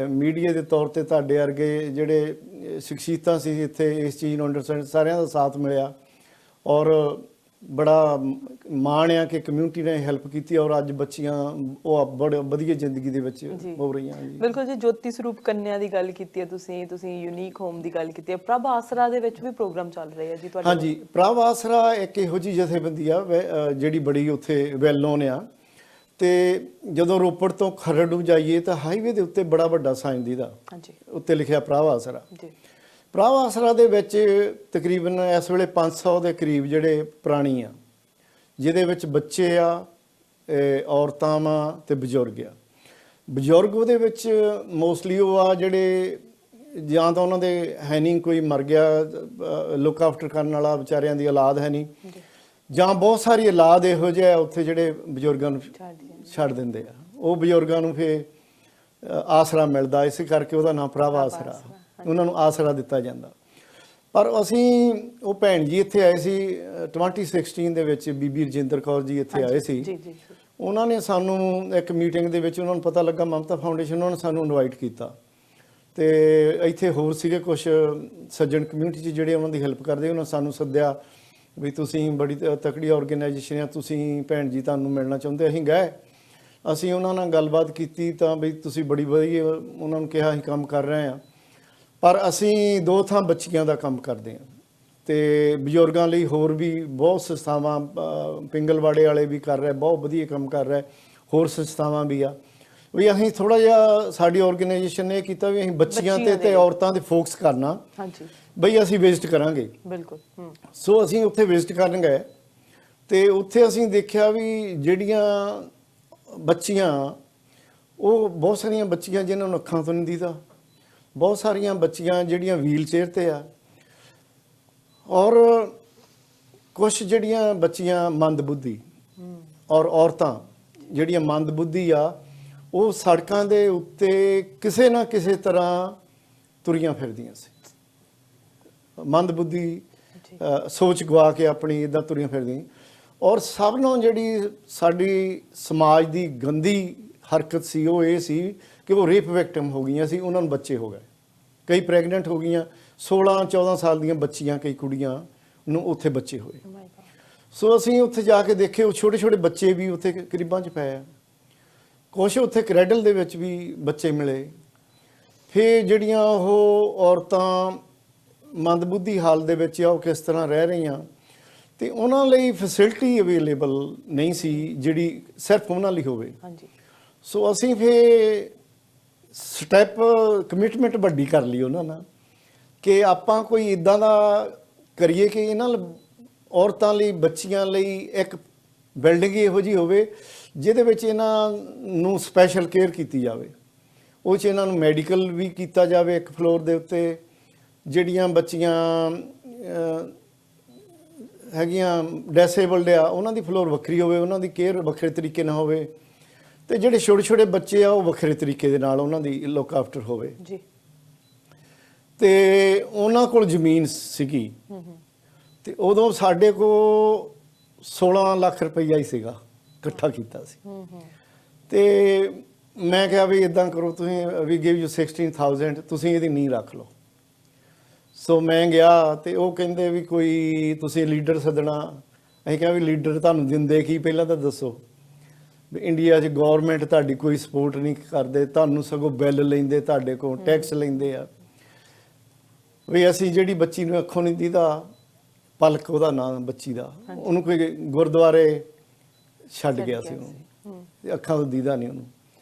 ਮੀਡੀਆ ਦੇ ਤੌਰ ਤੇ ਤੁਹਾਡੇ ਵਰਗੇ ਜਿਹੜੇ ਸ਼ਖਸੀਅਤਾਂ ਸੀ ਇੱਥੇ ਇਸ ਚੀਜ਼ ਨੂੰ ਅੰਡਰਸਟੈਂਡ, ਸਾਰਿਆਂ ਦਾ ਸਾਥ ਮਿਲਿਆ, ਔਰ ਬੜਾ ਮਾਣ ਆ ਕਿ ਕਮਿਊਨਿਟੀ ਨੇ ਹੈਲਪ ਕੀਤੀ, ਔਰ ਅੱਜ ਬੱਚੀਆਂ ਉਹ ਬੜੇ ਵਧੀਆ ਜ਼ਿੰਦਗੀ ਦੇ ਵਿੱਚ ਹੋ ਰਹੀਆਂ ਜੀ। ਬਿਲਕੁਲ ਜੀ। ਜੋਤੀ ਸਰੂਪ ਕੰਨਿਆ ਦੀ ਗੱਲ ਕੀਤੀ ਹੈ ਤੁਸੀਂ ਯੂਨੀਕ ਹੋਮ ਦੀ ਗੱਲ ਕੀਤੀ ਹੈ। ਪ੍ਰਭ ਆਸਰਾ ਦੇ ਵਿੱਚ ਵੀ ਪ੍ਰੋਗਰਾਮ ਚੱਲ ਰਹੇ ਆ ਜੀ ਤੁਹਾਡੇ? ਹਾਂਜੀ, ਪ੍ਰਭ ਆਸਰਾ ਇੱਕ ਇਹੋ ਜਿਹੀ ਜਥੇਬੰਦੀ ਆ ਜਿਹੜੀ ਬੜੀ ਉੱਥੇ ਵੈਲ ਨੋਨ ਆ। ਤੇ ਜਦੋਂ ਰੋਪੜ ਤੋਂ ਖਰੜ ਨੂੰ ਜਾਈਏ ਤਾਂ ਹਾਈਵੇ ਦੇ ਉੱਤੇ ਬੜਾ ਵੱਡਾ ਸਾਈਨ ਦੀਦਾ, ਹਾਂਜੀ, ਉੱਤੇ ਲਿਖਿਆ ਪ੍ਰਭ ਆਸਰਾ ਜੀ। ਪ੍ਰਭ ਆਸਰਾ ਦੇ ਵਿੱਚ ਤਕਰੀਬਨ ਇਸ ਵੇਲੇ 500 ਦੇ ਕਰੀਬ ਜਿਹੜੇ ਪ੍ਰਾਣੀ ਆ, ਜਿਹਦੇ ਵਿੱਚ ਬੱਚੇ ਆ, ਔਰਤਾਂ ਵਾ ਤੇ ਬਜ਼ੁਰਗ ਆ। ਬਜ਼ੁਰਗ ਉਹਦੇ ਵਿੱਚ ਮੋਸਟਲੀ ਉਹ ਆ ਜਿਹੜੇ ਜਾਂ ਤਾਂ ਉਹਨਾਂ ਦੇ ਹੈ ਨਹੀਂ, ਕੋਈ ਮਰ ਗਿਆ ਲੁੱਕ ਆਫਟਰ ਕਰਨ ਵਾਲਾ, ਵਿਚਾਰਿਆਂ ਦੀ ਔਲਾਦ ਹੈ ਨਹੀਂ, ਜਾਂ ਬਹੁਤ ਸਾਰੀ ਔਲਾਦ ਇਹੋ ਜਿਹੇ ਆ ਉੱਥੇ ਜਿਹੜੇ ਬਜ਼ੁਰਗਾਂ ਨੂੰ ਛੱਡ ਦਿੰਦੇ ਆ। ਉਹ ਬਜ਼ੁਰਗਾਂ ਨੂੰ ਫਿਰ ਆਸਰਾ ਮਿਲਦਾ, ਇਸੇ ਕਰਕੇ ਉਹਦਾ ਨਾਮ ਪ੍ਰਭ ਆਸਰਾ, ਉਹਨਾਂ ਨੂੰ ਆਸਰਾ ਦਿੱਤਾ ਜਾਂਦਾ। ਪਰ ਅਸੀਂ ਉਹ ਭੈਣ ਜੀ ਇੱਥੇ ਆਏ ਸੀ 2016 ਦੇ ਵਿੱਚ, ਬੀਬੀ ਰਜਿੰਦਰ ਕੌਰ ਜੀ ਇੱਥੇ ਆਏ ਸੀ। ਉਹਨਾਂ ਨੇ ਸਾਨੂੰ ਇੱਕ ਮੀਟਿੰਗ ਦੇ ਵਿੱਚ, ਉਹਨਾਂ ਨੂੰ ਪਤਾ ਲੱਗਾ ਮਮਤਾ ਫਾਊਂਡੇਸ਼ਨ, ਉਹਨਾਂ ਨੇ ਸਾਨੂੰ ਇਨਵਾਈਟ ਕੀਤਾ। ਤੇ ਇੱਥੇ ਹੋਰ ਸੀਗੇ ਕੁਝ ਸੱਜਣ ਕਮਿਊਨਿਟੀ 'ਚ ਜਿਹੜੇ ਉਹਨਾਂ ਦੀ ਹੈਲਪ ਕਰਦੇ, ਉਹਨਾਂ ਸਾਨੂੰ ਸੱਦਿਆ ਵੀ ਤੁਸੀਂ ਬੜੀ ਤਕੜੀ ਆਰਗੇਨਾਈਜੇਸ਼ਨ ਆ, ਤੁਸੀਂ ਭੈਣ ਜੀ ਤੁਹਾਨੂੰ ਮਿਲਣਾ ਚਾਹੁੰਦੇ। ਅਸੀਂ ਗਏ, ਅਸੀਂ ਉਹਨਾਂ ਨਾਲ ਗੱਲਬਾਤ ਕੀਤੀ ਤਾਂ ਵੀ ਤੁਸੀਂ ਬੜੀ ਵਧੀਆ, ਉਹਨਾਂ ਨੂੰ ਕਿਹਾ ਅਸੀਂ ਕੰਮ ਕਰ ਰਹੇ ਹਾਂ, ਪਰ ਅਸੀਂ 2 ਥਾਂ ਬੱਚੀਆਂ ਦਾ ਕੰਮ ਕਰਦੇ ਹਾਂ ਤੇ ਬਜ਼ੁਰਗਾਂ ਲਈ ਹੋਰ ਵੀ ਬਹੁਤ ਸੰਸਥਾਵਾਂ, ਪਿੰਗਲਵਾੜੇ ਵਾਲੇ ਵੀ ਕਰ ਰਹੇ, ਬਹੁਤ ਵਧੀਆ ਕੰਮ ਕਰ ਰਹੇ, ਹੋਰ ਸੰਸਥਾਵਾਂ ਵੀ ਆ। ਵੀ ਅਸੀਂ ਥੋੜਾ ਜਿਹਾ ਸਾਡੀ ਆਰਗੇਨਾਈਜੇਸ਼ਨ ਨੇ ਇਹ ਕੀਤਾ ਵੀ ਅਸੀਂ ਬੱਚੀਆਂ ਤੇ ਔਰਤਾਂ ਤੇ ਫੋਕਸ ਕਰਨਾ। ਹਾਂਜੀ ਬਈ ਅਸੀਂ ਵਿਜ਼ਿਟ ਕਰਾਂਗੇ। ਬਿਲਕੁਲ। ਸੋ ਅਸੀਂ ਉੱਥੇ ਵਿਜ਼ਿਟ ਕਰਨ ਗਏ ਤੇ ਉੱਥੇ ਅਸੀਂ ਦੇਖਿਆ ਵੀ ਜਿਹੜੀਆਂ ਬੱਚੀਆਂ, ਉਹ ਬਹੁਤ ਸਾਰੀਆਂ ਬੱਚੀਆਂ ਜਿਨ੍ਹਾਂ ਨੂੰ ਅੱਖਾਂ ਤੋਂ ਨਹੀਂ ਦਿਖਦਾ, ਬਹੁਤ ਸਾਰੀਆਂ ਬੱਚੀਆਂ ਜਿਹੜੀਆਂ ਵੀਲ ਚੇਅਰ ਤੇ ਆ, ਔਰ ਕੁਛ ਜਿਹੜੀਆਂ ਬੱਚੀਆਂ ਮੰਦਬੁੱਧੀ, ਔਰ ਔਰਤਾਂ ਜਿਹੜੀਆਂ ਮੰਦਬੁੱਧੀ ਆ, ਉਹ ਸੜਕਾਂ ਦੇ ਉੱਤੇ ਕਿਸੇ ਨਾ ਕਿਸੇ ਤਰ੍ਹਾਂ ਤੁਰੀਆਂ ਫਿਰਦੀਆਂ ਸੀ। ਮੰਦਬੁੱਧੀ ਸੋਚ ਗਵਾ ਕੇ ਆਪਣੀ ਇੱਦਾਂ ਤੁਰੀਆਂ ਫਿਰਦੀਆਂ। ਔਰ ਸਭ ਨੂੰ ਜਿਹੜੀ ਸਾਡੀ ਸਮਾਜ ਦੀ ਗੰਦੀ ਹਰਕਤ ਸੀ ਉਹ ਇਹ ਸੀ ਕਿ ਉਹ ਰੇਪ ਵਿਕਟਮ ਹੋ ਗਈਆਂ ਸੀ, ਉਹਨਾਂ ਨੂੰ ਬੱਚੇ ਹੋ ਗਏ, ਕਈ ਪ੍ਰੈਗਨੈਂਟ ਹੋ ਗਈਆਂ, 16-14 ਸਾਲ ਦੀਆਂ ਬੱਚੀਆਂ, ਕਈ ਕੁੜੀਆਂ ਨੂੰ ਉੱਥੇ ਬੱਚੇ ਹੋਏ। ਸੋ ਅਸੀਂ ਉੱਥੇ ਜਾ ਕੇ ਦੇਖੇ, ਉਹ ਛੋਟੇ ਛੋਟੇ ਬੱਚੇ ਵੀ ਉੱਥੇ ਕਰੀਬਾਂ 'ਚ ਪਏ ਆ, ਕੁਛ ਉੱਥੇ ਕਰੈਡਲ ਦੇ ਵਿੱਚ ਵੀ ਬੱਚੇ ਮਿਲੇ। ਫਿਰ ਜਿਹੜੀਆਂ ਉਹ ਔਰਤਾਂ ਮੰਦਬੁੱਧੀ ਹਾਲ ਦੇ ਵਿੱਚ ਆ, ਉਹ ਕਿਸ ਤਰ੍ਹਾਂ ਰਹਿ ਰਹੀਆਂ, ਤੇ ਉਹਨਾਂ ਲਈ ਫੈਸਿਲਿਟੀ ਅਵੇਲੇਬਲ ਨਹੀਂ ਸੀ ਜਿਹੜੀ ਸਿਰਫ ਉਹਨਾਂ ਲਈ ਹੋਵੇ। ਸੋ ਅਸੀਂ ਫਿਰ ਸਟੈਪ, ਕਮਿਟਮੈਂਟ ਵੱਡੀ ਕਰ ਲਈ ਉਹਨਾਂ ਨਾਲ ਕਿ ਆਪਾਂ ਕੋਈ ਇੱਦਾਂ ਦਾ ਕਰੀਏ ਕਿ ਇਹਨਾਂ ਔਰਤਾਂ ਲਈ, ਬੱਚੀਆਂ ਲਈ ਇੱਕ ਬਿਲਡਿੰਗ ਇਹੋ ਜਿਹੀ ਹੋਵੇ ਜਿਹਦੇ ਵਿੱਚ ਇਹਨਾਂ ਨੂੰ ਸਪੈਸ਼ਲ ਕੇਅਰ ਕੀਤੀ ਜਾਵੇ। ਉਹ 'ਚ ਇਹਨਾਂ ਨੂੰ ਮੈਡੀਕਲ ਵੀ ਕੀਤਾ ਜਾਵੇ ਇੱਕ ਫਲੋਰ ਦੇ ਉੱਤੇ। ਜਿਹੜੀਆਂ ਬੱਚੀਆਂ ਹੈਗੀਆਂ ਡਿਸੇਬਲਡ ਆ, ਉਹਨਾਂ ਦੀ ਫਲੋਰ ਵੱਖਰੀ ਹੋਵੇ, ਉਹਨਾਂ ਦੀ ਕੇਅਰ ਵੱਖਰੇ ਤਰੀਕੇ ਨਾਲ ਹੋਵੇ, ਤੇ ਜਿਹੜੇ ਛੋਟੇ ਛੋਟੇ ਬੱਚੇ ਆ ਉਹ ਵੱਖਰੇ ਤਰੀਕੇ ਦੇ ਨਾਲ ਉਹਨਾਂ ਦੀ ਲੁੱਕ ਆਫਟਰ ਹੋਵੇ ਜੀ। ਤੇ ਉਹਨਾਂ ਕੋਲ ਜ਼ਮੀਨ ਸੀਗੀ ਤੇ ਉਦੋਂ ਸਾਡੇ ਕੋਲ 16 ਲੱਖ ਰੁਪਈਆ ਹੀ ਸੀਗਾ, ਇਕੱਠਾ ਕੀਤਾ ਸੀ। ਤੇ ਮੈਂ ਕਿਹਾ ਵੀ ਇਦਾਂ ਕਰੋ, ਤੁਸੀਂ ਵੀ ਗਿਵ ਯੂ 16,000, ਤੁਸੀਂ ਇਹਦੀ ਨੀਂਹ ਰੱਖ ਲਓ। ਸੋ ਮੈਂ ਗਿਆ ਤੇ ਉਹ ਕਹਿੰਦੇ ਵੀ ਕੋਈ ਤੁਸੀਂ ਲੀਡਰ ਸੱਦਣਾ। ਅਸੀਂ ਕਿਹਾ ਵੀ ਲੀਡਰ ਤੁਹਾਨੂੰ ਦਿੰਦੇ ਕੀ, ਪਹਿਲਾਂ ਤਾਂ ਦੱਸੋ। ਵੀ ਇੰਡੀਆ 'ਚ ਗੌਰਮੈਂਟ ਤੁਹਾਡੀ ਕੋਈ ਸਪੋਰਟ ਨਹੀਂ ਕਰਦੇ, ਤੁਹਾਨੂੰ ਸਗੋਂ ਬਿੱਲ ਲੈਂਦੇ, ਤੁਹਾਡੇ ਕੋਲ ਟੈਕਸ ਲੈਂਦੇ ਆ। ਵੀ ਅਸੀਂ ਜਿਹੜੀ ਬੱਚੀ ਨੂੰ ਅੱਖੋਂ ਨਹੀਂ ਦੀਦਾ, ਪਲਕ ਉਹਦਾ ਨਾਮ ਬੱਚੀ ਦਾ, ਉਹਨੂੰ ਕੋਈ ਗੁਰਦੁਆਰੇ ਛੱਡ ਗਿਆ ਸੀ, ਉਹਨੂੰ ਅੱਖਾਂ ਤੋਂ ਦੀਦਾ ਨਹੀਂ ਉਹਨੂੰ।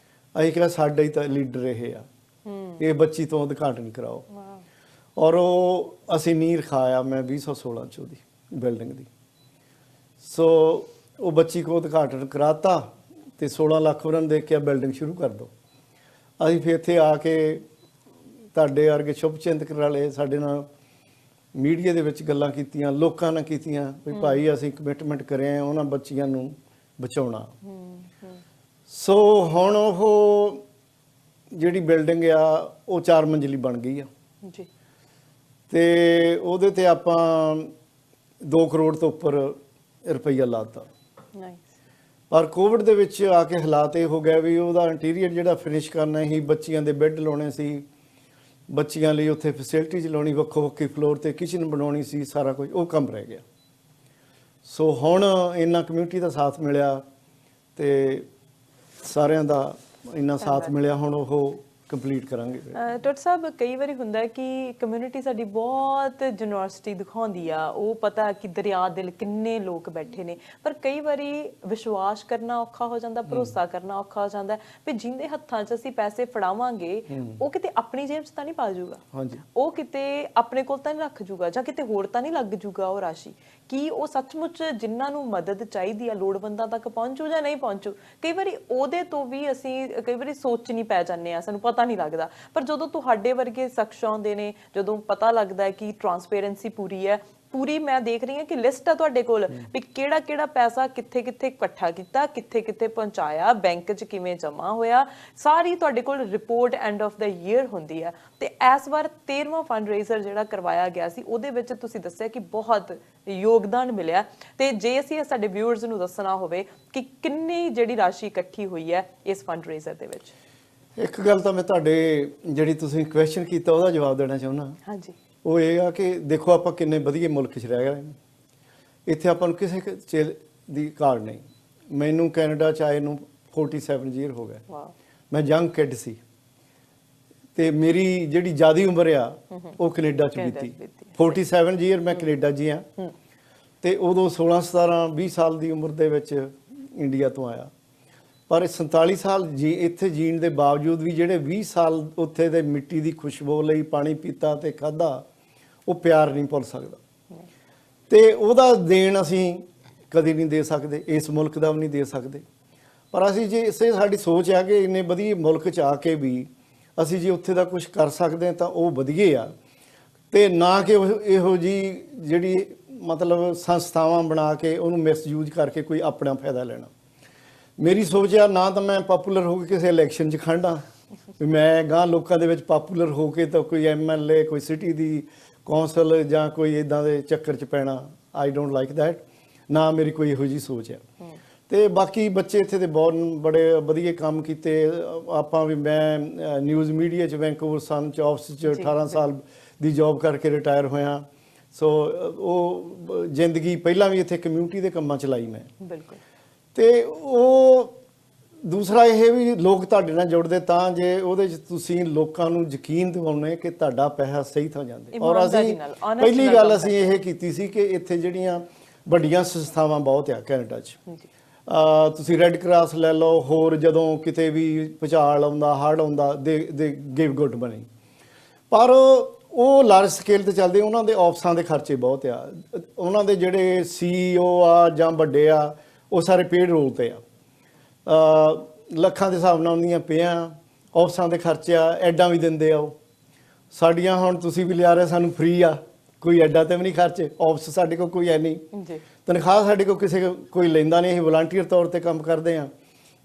ਅਸੀਂ ਕਿਹਾ ਸਾਡਾ ਹੀ ਤਾਂ ਲੀਡਰ ਇਹ ਆ, ਇਹ ਬੱਚੀ ਤੋਂ ਉਦਘਾਟਨ ਕਰਾਓ। ਔਰ ਉਹ ਅਸੀਂ ਨੀਂਹ ਰਖਾਇਆ ਮੈਂ 2016 'ਚ ਉਹਦੀ ਬਿਲਡਿੰਗ ਦੀ। ਸੋ ਉਹ ਬੱਚੀ ਕੋ ਉਦਘਾਟਨ ਕਰਾਤਾ ਤੇ 16 ਲੱਖ ਉਹਨਾਂ ਨੇ ਦੇ ਕੇ ਬਿਲਡਿੰਗ ਸ਼ੁਰੂ ਕਰ ਦਿਓ। ਅਸੀਂ ਫਿਰ ਇੱਥੇ ਆ ਕੇ ਤੁਹਾਡੇ ਵਰਗੇ ਸ਼ੁਭਚਿੰਤਕ ਵਾਲੇ ਸਾਡੇ ਨਾਲ ਮੀਡੀਆ ਦੇ ਵਿੱਚ ਗੱਲਾਂ ਕੀਤੀਆਂ, ਲੋਕਾਂ ਨਾਲ ਕੀਤੀਆਂ ਵੀ ਭਾਈ ਅਸੀਂ ਕਮਿਟਮੈਂਟ ਕਰਿਆ ਉਹਨਾਂ ਬੱਚੀਆਂ ਨੂੰ ਬਚਾਉਣਾ। ਸੋ ਹੁਣ ਉਹ ਜਿਹੜੀ ਬਿਲਡਿੰਗ ਆ ਉਹ 4 ਮੰਜ਼ਿਲੀ ਬਣ ਗਈ ਆ ਜੀ, ਤੇ ਉਹਦੇ ਤੇ ਆਪਾਂ 2 ਕਰੋੜ ਤੋਂ ਉੱਪਰ ਰੁਪਈਆ ਲਾਤਾ। ਪਰ ਕੋਵਿਡ ਦੇ ਵਿੱਚ ਆ ਕੇ ਹਾਲਾਤ ਇਹ ਹੋ ਗਿਆ ਵੀ ਉਹਦਾ ਇੰਟੀਰੀਅਰ ਜਿਹੜਾ ਫਿਨਿਸ਼ ਕਰਨਾ ਸੀ, ਬੱਚੀਆਂ ਦੇ ਬੈੱਡ ਲਾਉਣੇ ਸੀ, ਬੱਚੀਆਂ ਲਈ ਉੱਥੇ ਫੈਸਿਲਿਟੀਜ਼ ਲਾਉਣੀ, ਵੱਖੋ ਵੱਖਰੀ ਫਲੋਰ ਤੇ ਕਿਚਨ ਬਣਾਉਣੀ ਸੀ, ਸਾਰਾ ਕੁਝ ਉਹ ਕੰਮ ਰਹਿ ਗਿਆ। ਸੋ ਹੁਣ ਇਹਨਾਂ ਕਮਿਊਨਿਟੀ ਦਾ ਸਾਥ ਮਿਲਿਆ ਤੇ ਸਾਰਿਆਂ ਦਾ ਇੰਨਾ ਸਾਥ ਮਿਲਿਆ, ਹੁਣ ਉਹ ਕੰਪਲੀਟ ਕਰਾਂਗੇ। ਡਾਕਟਰ ਸਾਹਿਬ, ਕਈ ਵਾਰੀ ਹੁੰਦਾ ਹੈ ਕਿ ਕਮਿਊਨਿਟੀ ਸਾਡੀ ਬਹੁਤ ਜਨਰੋਸਿਟੀ ਦਿਖਾਉਂਦੀ ਆ, ਉਹ ਪਤਾ ਕਿ ਦਰਿਆ ਦਿਲ ਕਿੰਨੇ ਲੋਕ ਬੈਠੇ ਨੇ, ਪਰ ਕਈ ਵਾਰੀ ਵਿਸ਼ਵਾਸ ਕਰਨਾ ਔਖਾ ਹੋ ਜਾਂਦਾ, ਭਰੋਸਾ ਕਰਨਾ ਔਖਾ ਹੋ ਜਾਂਦਾ ਵੀ ਜਿਹਦੇ ਹੱਥਾਂ 'ਚ ਅਸੀਂ ਪੈਸੇ ਫੜਾਵਾਂਗੇ ਉਹ ਕਿਤੇ ਆਪਣੀ ਜੇਬ 'ਚ ਤਾਂ ਨਹੀਂ ਪਾ ਜੂਗਾ, ਉਹ ਕਿਤੇ ਆਪਣੇ ਕੋਲ ਤਾਂ ਨਹੀਂ ਰੱਖ ਜੂਗਾ, ਜਾਂ ਕਿਤੇ ਹੋਰ ਤਾਂ ਨਹੀਂ ਲੱਗ ਜੂਗਾ ਉਹ ਰਾਸ਼ੀ। ਕੀ ਉਹ ਸੱਚਮੁੱਚ ਜਿਨ੍ਹਾਂ ਨੂੰ ਮਦਦ ਚਾਹੀਦੀ ਆ ਲੋੜਵੰਦਾਂ ਤੱਕ ਪਹੁੰਚੂ ਜਾਂ ਨਹੀਂ ਪਹੁੰਚੂ। ਕਈ ਵਾਰੀ ਉਹਦੇ ਤੋਂ ਵੀ ਅਸੀਂ ਕਈ ਵਾਰੀ ਸੋਚ ਨਹੀਂ ਪੈ ਜਾਂਦੇ ਆ, ਸਾਨੂੰ ਪਤਾ ਨਹੀਂ ਲੱਗਦਾ। ਪਰ ਜਦੋਂ ਤੁਹਾਡੇ ਵਰਗੇ ਸ਼ਖਸ ਆਉਂਦੇ ਨੇ, ਜਦੋਂ ਪਤਾ ਲੱਗਦਾ ਹੈ ਕਿ ਟਰਾਂਸਪੇਰੈਂਸੀ ਪੂਰੀ ਹੈ, ਪੂਰੀ ਮੈਂ ਦੇਖ ਰਹੀ ਹਾਂ ਕਿ ਲਿਸਟ ਆ ਤੁਹਾਡੇ ਕੋਲ ਵੀ ਕਿਹੜਾ ਕਿਹੜਾ ਪੈਸਾ ਕਿੱਥੇ ਕਿੱਥੇ ਇਕੱਠਾ ਕੀਤਾ, ਕਿੱਥੇ ਕਿੱਥੇ ਪਹੁੰਚਾਇਆ, ਬੈਂਕ 'ਚ ਕਿਵੇਂ ਜਮ੍ਹਾਂ ਹੋਇਆ, ਸਾਰੀ ਤੁਹਾਡੇ ਕੋਲ report end of the year ਹੁੰਦੀ ਹੈ। ਤੇ ਇਸ ਵਾਰ 13ਵਾਂ ਫੰਡ ਰੇਜ਼ਰ ਜਿਹੜਾ ਕਰਵਾਇਆ ਗਿਆ ਸੀ, ਉਹਦੇ ਵਿੱਚ ਤੁਸੀਂ ਦੱਸਿਆ ਕਿ ਬਹੁਤ ਯੋਗਦਾਨ ਮਿਲਿਆ। ਤੇ ਜੇ ਅਸੀਂ ਸਾਡੇ ਵਿਊਅਰਸ ਨੂੰ ਦੱਸਣਾ ਹੋਵੇ ਕਿ ਕਿੰਨੀ ਜਿਹੜੀ ਰਾਸ਼ੀ ਇਕੱਠੀ ਹੋਈ ਹੈ ਇਸ ਫੰਡ ਰੇਜ਼ਰ ਦੇ ਵਿੱਚ। ਇੱਕ ਗੱਲ ਤਾਂ ਮੈਂ ਤੁਹਾਡੇ ਜਿਹੜੀ ਤੁਸੀਂ ਕੁਐਸਚਨ ਕੀਤਾ ਉਹਦਾ ਜਵਾਬ ਦੇਣਾ ਚਾਹੁੰਦਾ। ਹਾਂਜੀ। ਉਹ ਇਹ ਆ ਕਿ ਦੇਖੋ ਆਪਾਂ ਕਿੰਨੇ ਵਧੀਆ ਮੁਲਕ 'ਚ ਰਹਿ ਗਏ, ਇੱਥੇ ਆਪਾਂ ਨੂੰ ਕਿਸੇ ਚੀਜ਼ ਦੀ ਘਾਟ ਨਹੀਂ। ਮੈਨੂੰ ਕੈਨੇਡਾ 'ਚ ਆਏ ਨੂੰ 47 ਈਅਰ ਹੋ ਗਏ। ਮੈਂ ਯੰਗ ਕਿਡ ਸੀ ਤੇ ਮੇਰੀ ਜਿਹੜੀ ਜ਼ਿਆਦੀ ਉਮਰ ਆ ਉਹ ਕੈਨੇਡਾ 'ਚ ਬੀਤੀ। 47 ਈਅਰ ਮੈਂ ਕੈਨੇਡਾ 'ਚ ਆ ਤੇ ਉਦੋਂ 16 17 20 ਸਾਲ ਦੀ ਉਮਰ ਦੇ ਵਿੱਚ ਇੰਡੀਆ ਤੋਂ ਆਇਆ। ਪਰ 47 ਸਾਲ ਜੀ ਇੱਥੇ ਜੀਣ ਦੇ ਬਾਵਜੂਦ ਵੀ ਜਿਹੜੇ 20 ਸਾਲ ਉੱਥੇ ਦੇ ਮਿੱਟੀ ਦੀ ਖੁਸ਼ਬੂ ਲਈ ਪਾਣੀ ਪੀਤਾ ਤੇ ਖਾਧਾ, ਉਹ ਪਿਆਰ ਨਹੀਂ ਭੁੱਲ ਸਕਦਾ। ਤੇ ਉਹਦਾ ਦੇਣ ਅਸੀਂ ਕਦੇ ਨਹੀਂ ਦੇ ਸਕਦੇ, ਇਸ ਮੁਲਕ ਦਾ ਵੀ ਨਹੀਂ ਦੇ ਸਕਦੇ। ਪਰ ਅਸੀਂ ਜੇ ਇਸੇ ਸਾਡੀ ਸੋਚ ਆ ਕਿ ਇੰਨੇ ਵਧੀਆ ਮੁਲਕ 'ਚ ਆ ਕੇ ਵੀ ਅਸੀਂ ਜੇ ਉੱਥੇ ਦਾ ਕੁਝ ਕਰ ਸਕਦੇ ਹਾਂ ਤਾਂ ਉਹ ਵਧੀਆ ਆ। ਤੇ ਨਾ ਕਿ ਇਹੋ ਜੀ ਜਿਹੜੀ ਮਤਲਬ ਸੰਸਥਾਵਾਂ ਬਣਾ ਕੇ ਉਹਨੂੰ ਮਿਸਯੂਜ਼ ਕਰਕੇ ਕੋਈ ਆਪਣਾ ਫਾਇਦਾ ਲੈਣਾ। ਮੇਰੀ ਸੋਚ ਆ ਨਾ ਤਾਂ ਮੈਂ ਪਾਪੂਲਰ ਹੋ ਕੇ ਕਿਸੇ ਇਲੈਕਸ਼ਨ 'ਚ ਖੜ੍ਹਦਾ ਵੀ ਮੈਂ ਗਾਂ ਲੋਕਾਂ ਦੇ ਵਿੱਚ ਪਾਪੂਲਰ ਹੋ ਕੇ ਤਾਂ ਕੋਈ MLA, ਕੋਈ ਸਿਟੀ ਦੀ ਕੌਂਸਲ ਜਾਂ ਕੋਈ ਇਦਾਂ ਦੇ ਚੱਕਰ 'ਚ ਪੈਣਾ। I don't like that. ਨਾ ਮੇਰੀ ਕੋਈ ਇਹੋ ਜਿਹੀ ਸੋਚ ਹੈ। ਤੇ ਬਾਕੀ ਬੱਚੇ ਇੱਥੇ ਦੇ ਬਹੁਤ ਬੜੇ ਵਧੀਆ ਕੰਮ ਕੀਤੇ। ਆਪਾਂ ਵੀ ਮੈਂ ਨਿਊਜ਼ ਮੀਡੀਆ 'ਚ ਵੈਂਕੂਵਰ ਸਨ 'ਚ ਆਫਿਸ 'ਚ 18 ਸਾਲ ਦੀ ਜੌਬ ਕਰਕੇ ਰਿਟਾਇਰ ਹੋਇਆ। ਸੋ ਉਹ ਜ਼ਿੰਦਗੀ ਪਹਿਲਾਂ ਵੀ ਇੱਥੇ ਕਮਿਊਨਿਟੀ ਦੇ ਕੰਮਾਂ 'ਚ ਲਾਈ ਮੈਂ। ਬਿਲਕੁਲ। ਤੇ ਉਹ ਦੂਸਰਾ ਇਹ ਵੀ ਲੋਕ ਤੁਹਾਡੇ ਨਾਲ ਜੁੜਦੇ ਤਾਂ ਜੇ ਉਹਦੇ 'ਚ ਤੁਸੀਂ ਲੋਕਾਂ ਨੂੰ ਯਕੀਨ ਦਿਵਾਉਣੇ ਕਿ ਤੁਹਾਡਾ ਪੈਸਾ ਸਹੀ ਥਾਂ ਜਾਂਦੇ। ਔਰ ਅਸੀਂ ਪਹਿਲੀ ਗੱਲ ਅਸੀਂ ਇਹ ਕੀਤੀ ਸੀ ਕਿ ਇੱਥੇ ਜਿਹੜੀਆਂ ਵੱਡੀਆਂ ਸੰਸਥਾਵਾਂ ਬਹੁਤ ਆ ਕੈਨੇਡਾ 'ਚ। ਤੁਸੀਂ ਰੈੱਡ ਕਰਾਸ ਲੈ ਲਓ, ਹੋਰ ਜਦੋਂ ਕਿਤੇ ਵੀ ਭੁਚਾਲ ਆਉਂਦਾ, ਹੜ੍ਹ ਆਉਂਦਾ, ਦੇ ਗਿਵ ਗੁੱਡ ਮਨੀ। ਪਰ ਉਹ ਲਾਰਜ ਸਕੇਲ ਤੇ ਚੱਲਦੇ, ਉਹਨਾਂ ਦੇ ਆਫਿਸਾਂ ਦੇ ਖਰਚੇ ਬਹੁਤ ਆ। ਉਹਨਾਂ ਦੇ ਜਿਹੜੇ CEO ਆ ਜਾਂ ਵੱਡੇ ਆ ਉਹ ਸਾਰੇ ਪੇਡ ਰੋਲ ਤੇ ਆ। ਲੱਖਾਂ ਦੇ ਹਿਸਾਬ ਨਾਲ ਉਹਦੀਆਂ ਪਿਆਂ ਆਫਿਸਾਂ ਦੇ ਖਰਚੇ ਆ। ਐਡਾਂ ਵੀ ਦਿੰਦੇ ਆ ਉਹ। ਸਾਡੀਆਂ ਹੁਣ ਤੁਸੀਂ ਵੀ ਲਿਆ ਰਹੇ, ਸਾਨੂੰ ਫ੍ਰੀ ਆ, ਕੋਈ ਐਡਾਂ ਤੇ ਵੀ ਨਹੀਂ ਖਰਚ। ਆਫਿਸ ਸਾਡੇ ਕੋਲ ਕੋਈ ਹੈ ਨਹੀਂ ਜੀ, ਤਨਖਾਹ ਸਾਡੇ ਕੋਲ ਕਿਸੇ ਕੋਈ ਲੈਂਦਾ ਨਹੀਂ। ਅਸੀਂ ਵਲੰਟੀਅਰ ਤੌਰ ਤੇ ਕੰਮ ਕਰਦੇ ਆ।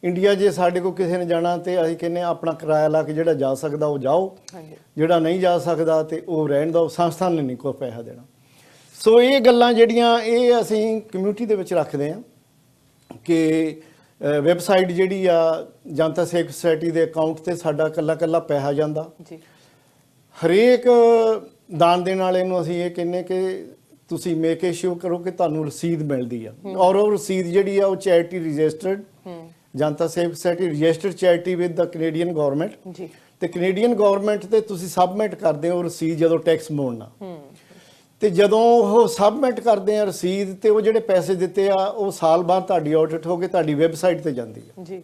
ਇੰਡੀਆ ਜੇ ਸਾਡੇ ਕੋਲ ਕਿਸੇ ਨੇ ਜਾਣਾ ਤੇ ਅਸੀਂ ਕਹਿੰਦੇ ਆਪਣਾ ਕਿਰਾਇਆ ਲਾ ਕੇ ਜਿਹੜਾ ਜਾ ਸਕਦਾ ਉਹ ਜਾਓ, ਜਿਹੜਾ ਨਹੀਂ ਜਾ ਸਕਦਾ ਤੇ ਉਹ ਰਹਿਣ ਦਿਓ, ਸੰਸਥਾ ਨੇ ਨਹੀਂ ਕੋਈ ਪੈਸਾ ਦੇਣਾ। ਸੋ ਇਹ ਗੱਲਾਂ ਜਿਹੜੀਆਂ ਇਹ ਅਸੀਂ ਕਮਿਊਨਿਟੀ ਦੇ ਵਿੱਚ ਰੱਖਦੇ ਆ ਕਿ ਵੈਬਸਾਈਟ ਜਿਹੜੀ ਆ ਜਨਤਾ ਸੇਵਕ ਸੁਸਾਇਟੀ ਦੇ ਅਕਾਊਂਟ ਤੇ ਸਾਡਾ ਇਕੱਲਾ ਪੈਸਾ ਜਾਂਦਾ ਜੀ। ਹਰੇਕ ਦਾਨ ਦੇਣ ਵਾਲੇ ਨੂੰ ਅਸੀਂ ਇਹ ਕਹਿੰਦੇ ਕਿ ਤੁਸੀਂ ਮੇਕ ਸ਼ੋ ਕਰੋ ਕਿ ਤੁਹਾਨੂੰ ਰਸੀਦ ਮਿਲਦੀ ਆ। ਔਰ ਉਹ ਰਸੀਦ ਜਿਹੜੀ ਆ ਉਹ ਚੈਰਿਟੀ ਰਜਿਸਟਰਡ, ਜਨਤਾ ਸੇਵਕ society registered charity with the Canadian government ਜੀ। ਤੇ ਕੈਨੇਡੀਅਨ ਗਵਰਨਮੈਂਟ ਤੇ ਤੁਸੀਂ ਸਬਮਿਟ ਕਰਦੇ ਹੋ ਰਸੀਦ ਜਦੋਂ ਟੈਕਸ ਮੋੜਨਾ। ਤੇ ਜਦੋਂ ਉਹ ਸਬਮਿਟ ਕਰਦੇ ਆ ਰਸੀਦ ਤੇ ਉਹ ਜਿਹੜੇ ਪੈਸੇ ਦਿੱਤੇ ਆ ਉਹ ਸਾਲ ਬਾਅਦ ਤੁਹਾਡੀ ਆਡਿਟ ਹੋ ਕੇ ਤੁਹਾਡੀ ਵੈਬਸਾਈਟ ਤੇ ਜਾਂਦੀ ਆ ਜੀ।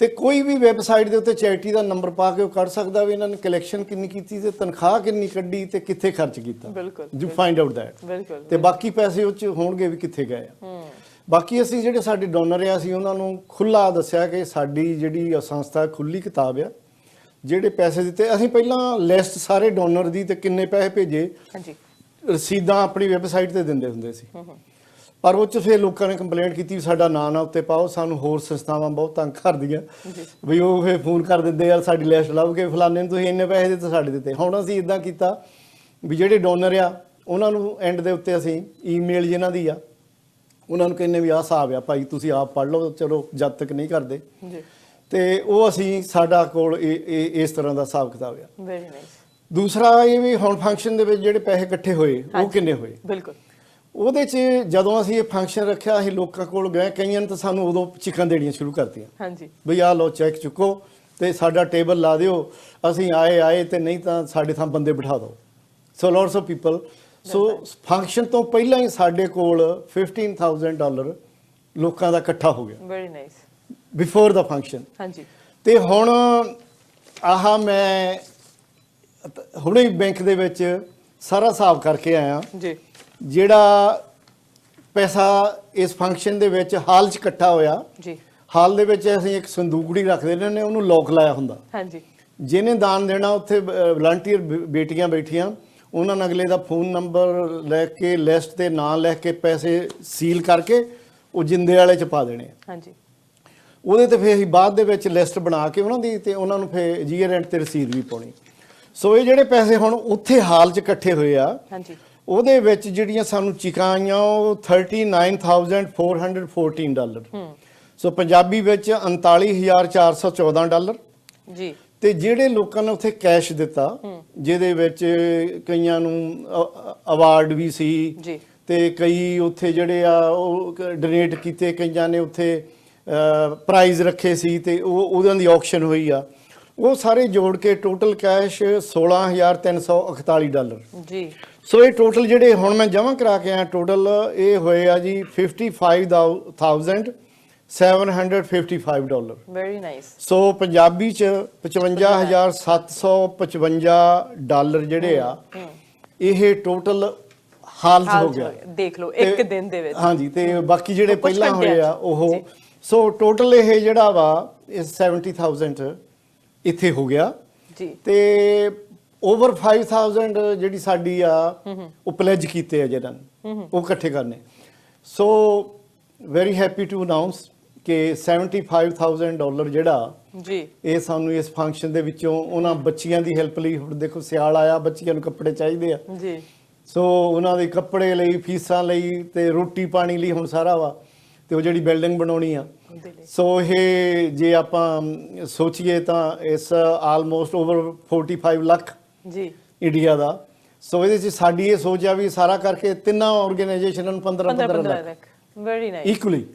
ਤੇ ਕੋਈ ਵੀ ਵੈਬਸਾਈਟ ਦੇ ਉੱਤੇ ਚੈਰਿਟੀ ਦਾ ਨੰਬਰ ਪਾ ਕੇ ਉਹ ਕੱਢ ਸਕਦਾ ਵੀ ਇਹਨਾਂ ਨੇ ਕਲੈਕਸ਼ਨ ਕਿੰਨੀ ਕੀਤੀ ਤੇ ਤਨਖਾਹ ਕਿੰਨੀ ਕੱਢੀ ਤੇ ਕਿੱਥੇ ਖਰਚ ਕੀਤਾ। ਬਿਲਕੁਲ ਯੂ ਫਾਈਂਡ ਆਊਟ ਦੈਟ। ਤੇ ਬਾਕੀ ਪੈਸੇ ਉਹ 'ਚ ਹੋਣਗੇ ਵੀ ਕਿੱਥੇ ਗਏ ਆ। ਬਾਕੀ ਅਸੀਂ ਜਿਹੜੇ ਸਾਡੇ ਡੋਨਰ ਆ ਅਸੀਂ ਉਹਨਾਂ ਨੂੰ ਖੁੱਲਾ ਦੱਸਿਆ ਕਿ ਸਾਡੀ ਜਿਹੜੀ ਸੰਸਥਾ ਖੁੱਲੀ ਕਿਤਾਬ ਆ। ਜਿਹੜੇ ਪੈਸੇ ਦਿੱਤੇ ਅਸੀਂ ਪਹਿਲਾਂ ਲਿਸਟ ਸਾਰੇ ਡੋਨਰ ਦੀ ਤੇ ਕਿੰਨੇ ਪੈਸੇ ਭੇਜੇ ਰਸੀਦਾਂ ਆਪਣੀ ਵੈਬਸਾਈਟ ਤੇ ਦਿੰਦੇ ਹੁੰਦੇ ਸੀ। ਪਰ ਉਹ 'ਚ ਫਿਰ ਲੋਕਾਂ ਨੇ ਕੰਪਲੇਂਟ ਕੀਤੀ ਸਾਡਾ ਨਾਂ ਨਾ ਉੱਤੇ ਪਾਓ, ਸਾਨੂੰ ਹੋਰ ਸੰਸਥਾਵਾਂ ਬਹੁਤ ਤੰਗ ਕਰਦੀਆਂ ਵੀ ਉਹ ਫਿਰ ਫੋਨ ਕਰ ਦਿੰਦੇ ਆ ਸਾਡੀ ਲਿਸਟ ਲੱਭ ਕੇ ਫਲਾਣੇ ਨੂੰ ਤੁਸੀਂ ਇੰਨੇ ਪੈਸੇ ਦਿੱਤੇ ਸਾਡੇ ਦਿੱਤੇ। ਹੁਣ ਅਸੀਂ ਇਦਾਂ ਕੀਤਾ ਵੀ ਜਿਹੜੇ ਡੋਨਰ ਆ ਉਹਨਾਂ ਨੂੰ ਐਂਡ ਦੇ ਉੱਤੇ ਅਸੀਂ ਈਮੇਲ ਜਿਨ੍ਹਾਂ ਦੀ ਆ ਉਹਨਾਂ ਨੂੰ ਕਹਿੰਦੇ ਵੀ ਆਹ ਹਿਸਾਬ ਆ ਭਾਈ ਤੁਸੀਂ ਆਪ ਪੜ੍ਹ ਲਓ, ਚਲੋ ਜਦ ਤੱਕ ਨਹੀਂ ਕਰਦੇ ਤੇ ਉਹ ਅਸੀਂ ਸਾਡਾ ਕੋਲ ਇਸ ਤਰ੍ਹਾਂ ਦਾ ਹਿਸਾਬ ਕਿਤਾਬ ਆ। Very nice. ਦੂਸਰਾ ਇਹ ਵੀ ਹੁਣ ਫੰਕਸ਼ਨ ਦੇ ਵਿੱਚ ਜਿਹੜੇ ਪੈਸੇ ਇਕੱਠੇ ਹੋਏ ਉਹ ਕਿੰਨੇ ਹੋਏ। ਬਿਲਕੁਲ ਉਹਦੇ 'ਚ ਜਦੋਂ ਅਸੀਂ ਇਹ ਫੰਕਸ਼ਨ ਰੱਖਿਆ ਅਸੀਂ ਲੋਕਾਂ ਕੋਲ ਗਏ, ਕਈਆਂ ਨੇ ਤਾਂ ਸਾਨੂੰ ਉਦੋਂ ਚਿੱਕਾਂ ਦੇਣੀਆਂ ਸ਼ੁਰੂ ਕਰਤੀਆਂ। ਹਾਂਜੀ ਬਈ ਆਹ ਲਓ ਚੈੱਕ ਚੁੱਕੋ ਤੇ ਸਾਡਾ ਟੇਬਲ ਲਾ ਦਿਓ। ਅਸੀਂ ਆਏ ਤੇ ਨਹੀਂ ਤਾਂ ਸਾਡੇ ਥਾਂ ਬੰਦੇ ਬਿਠਾ ਦਿਓ। So lots of people. So function ਤੋਂ ਪਹਿਲਾਂ ਹੀ ਸਾਡੇ ਕੋਲ $15,000 ਲੋਕਾਂ ਦਾ ਇਕੱਠਾ ਹੋ ਗਿਆ। Very nice. Before the function. ਹਾਂਜੀ। ਤੇ ਹੁਣ ਆਹ ਮੈਂ ਹੁਣੇ ਬੈਂਕ ਦੇ ਵਿੱਚ ਸਾਰਾ ਹਿਸਾਬ ਕਰਕੇ ਆਇਆ ਜੀ। ਜਿਹੜਾ ਪੈਸਾ ਇਸ ਫੰਕਸ਼ਨ ਦੇ ਵਿੱਚ ਹਾਲ 'ਚ ਇਕੱਠਾ ਹੋਇਆ। ਜੀ ਹਾਲ ਦੇ ਵਿੱਚ ਅਸੀਂ ਇੱਕ ਸੰਦੂਕੜੀ ਰੱਖ ਦਿੰਦੇ ਨੇ, ਉਹਨੂੰ ਲੋਕ ਲਾਇਆ ਹੁੰਦਾ। ਹਾਂਜੀ ਜਿਹਨੇ ਦਾਨ ਦੇਣਾ ਉੱਥੇ ਵਲੰਟੀਅਰ ਬੇਟੀਆਂ ਬੈਠੀਆਂ, ਉਹਨਾਂ ਨੇ ਅਗਲੇ ਦਾ ਫੋਨ ਨੰਬਰ ਲੈ ਕੇ ਲਿਸਟ ਤੇ ਨਾਂ ਲਿਖ ਕੇ ਪੈਸੇ ਸੀਲ ਕਰਕੇ ਉਹ ਜਿੰਦੇ ਵਾਲੇ 'ਚ ਪਾ ਦੇਣੇ। ਹਾਂਜੀ ਉਹਦੇ ਤੇ ਫਿਰ ਅਸੀਂ ਬਾਅਦ ਦੇ ਵਿੱਚ ਲਿਸਟ ਬਣਾ ਕੇ ਉਹਨਾਂ ਦੀ ਤੇ ਉਹਨਾਂ ਨੂੰ ਫਿਰ ਜੀਆਰ ਰੈਂਟ ਤੇ ਰਸੀਦ ਵੀ ਪਾਉਣੀ। ਸੋ ਇਹ ਜਿਹੜੇ ਪੈਸੇ ਹੁਣ ਉੱਥੇ ਹਾਲ 'ਚ ਇਕੱਠੇ ਹੋਏ ਆ, ਹਾਂਜੀ ਉਹਦੇ ਵਿੱਚ ਜਿਹੜੀਆਂ ਸਾਨੂੰ ਚੀਕਾਂ ਆਈਆਂ ਉਹ $39,414। ਸੋ ਪੰਜਾਬੀ ਵਿੱਚ $39,414। ਜੀ ਤੇ ਜਿਹੜੇ ਲੋਕਾਂ ਨੇ ਉੱਥੇ ਕੈਸ਼ ਦਿੱਤਾ, ਜਿਹਦੇ ਵਿੱਚ ਕਈਆਂ ਨੂੰ ਅਵਾਰਡ ਵੀ ਸੀ ਜੀ ਤੇ ਕਈ ਉੱਥੇ ਜਿਹੜੇ ਆ ਉਹ ਡੋਨੇਟ ਕੀਤੇ, ਕਈਆਂ ਨੇ ਉੱਥੇ ਪ੍ਰਾਈਜ਼ ਰੱਖੇ ਸੀ ਤੇ ਉਹਨਾਂ ਦੀ ਆਕਸ਼ਨ ਹੋਈ ਆ। ਉਹ ਸਾਰੇ ਜੋੜ ਕੇ ਟੋਟਲ ਕੈਸ਼ $16,341। ਜੀ ਸੋ ਇਹ ਟੋਟਲ ਜਿਹੜੇ ਹੁਣ ਮੈਂ ਜਮ੍ਹਾਂ ਕਰਾ ਕੇ ਆਇਆ ਟੋਟਲ ਇਹ ਹੋਏ ਆ ਜੀ $55,755। Very nice. ਸੋ ਪੰਜਾਬੀ ਚ $55,755 ਜਿਹੜੇ ਆ ਇਹ ਟੋਟਲ ਹਾਲ ਚ ਹੋ ਗਿਆ। ਦੇਖ ਲਓ ਇੱਕ ਦਿਨ ਦੇ ਵਿੱਚ। ਹਾਂਜੀ ਤੇ ਬਾਕੀ ਜਿਹੜੇ ਕੁਛ ਪਹਿਲਾਂ ਹੋਏ ਆ ਉਹ ਸੋ ਟੋਟਲ ਇਹ ਜਿਹੜਾ ਵਾ ਇਹ 70,000 ਇੱਥੇ ਹੋ ਗਿਆ ਜੀ। ਤੇ ਓਵਰ 5,000 ਜਿਹੜੀ ਸਾਡੀ ਆ ਉਹ ਪਲੇਜ ਕੀਤੇ ਆ ਜਿਹਨਾਂ ਉਹ ਇਕੱਠੇ ਕਰਨੇ। So very happy to announce ਕਿ $75,000 ਜਿਹੜਾ ਜੀ ਇਹ ਸਾਨੂੰ ਇਸ ਫੰਕਸ਼ਨ ਦੇ ਵਿੱਚੋਂ ਉਹਨਾਂ ਬੱਚੀਆਂ ਦੀ ਹੈਲਪ ਲਈ, ਹੁਣ ਦੇਖੋ ਸਿਆਲ ਆਇਆ, ਬੱਚੀਆਂ ਨੂੰ ਕੱਪੜੇ ਚਾਹੀਦੇ ਆ ਜੀ। ਸੋ ਉਹਨਾਂ ਦੇ ਕੱਪੜੇ ਲਈ, ਫੀਸਾਂ ਲਈ ਤੇ ਰੋਟੀ ਪਾਣੀ ਲਈ ਹੁਣ ਸਾਰਾ ਵਾ, ਤੇ ਉਹ ਜਿਹੜੀ ਬਿਲਡਿੰਗ ਬਣਾਉਣੀ ਆ। ਸੋ ਇਹ ਜੇ ਆਪਾਂ ਸੋਚੀਏ ਤਾਂ ਇਸ ਆਲਮੋਸਟ ਓਵਰ 45 ਲੱਖ ਜੀ ਇੰਡੀਆ ਦਾ। ਸੋ ਇਹਦੇ ਚ ਸਾਡੀ ਇਹ ਸੋਚ ਆ ਵੀ ਸਾਰਾ ਕਰਕੇ ਤਿੰਨਾਂ ਆਰਗੇਨਾਈਜੇਸ਼ਨਾਂ ਨੂੰ 15 ਲੱਖ ਵੈਰੀ ਨਾਈਸ ਇਕੁਅਲੀ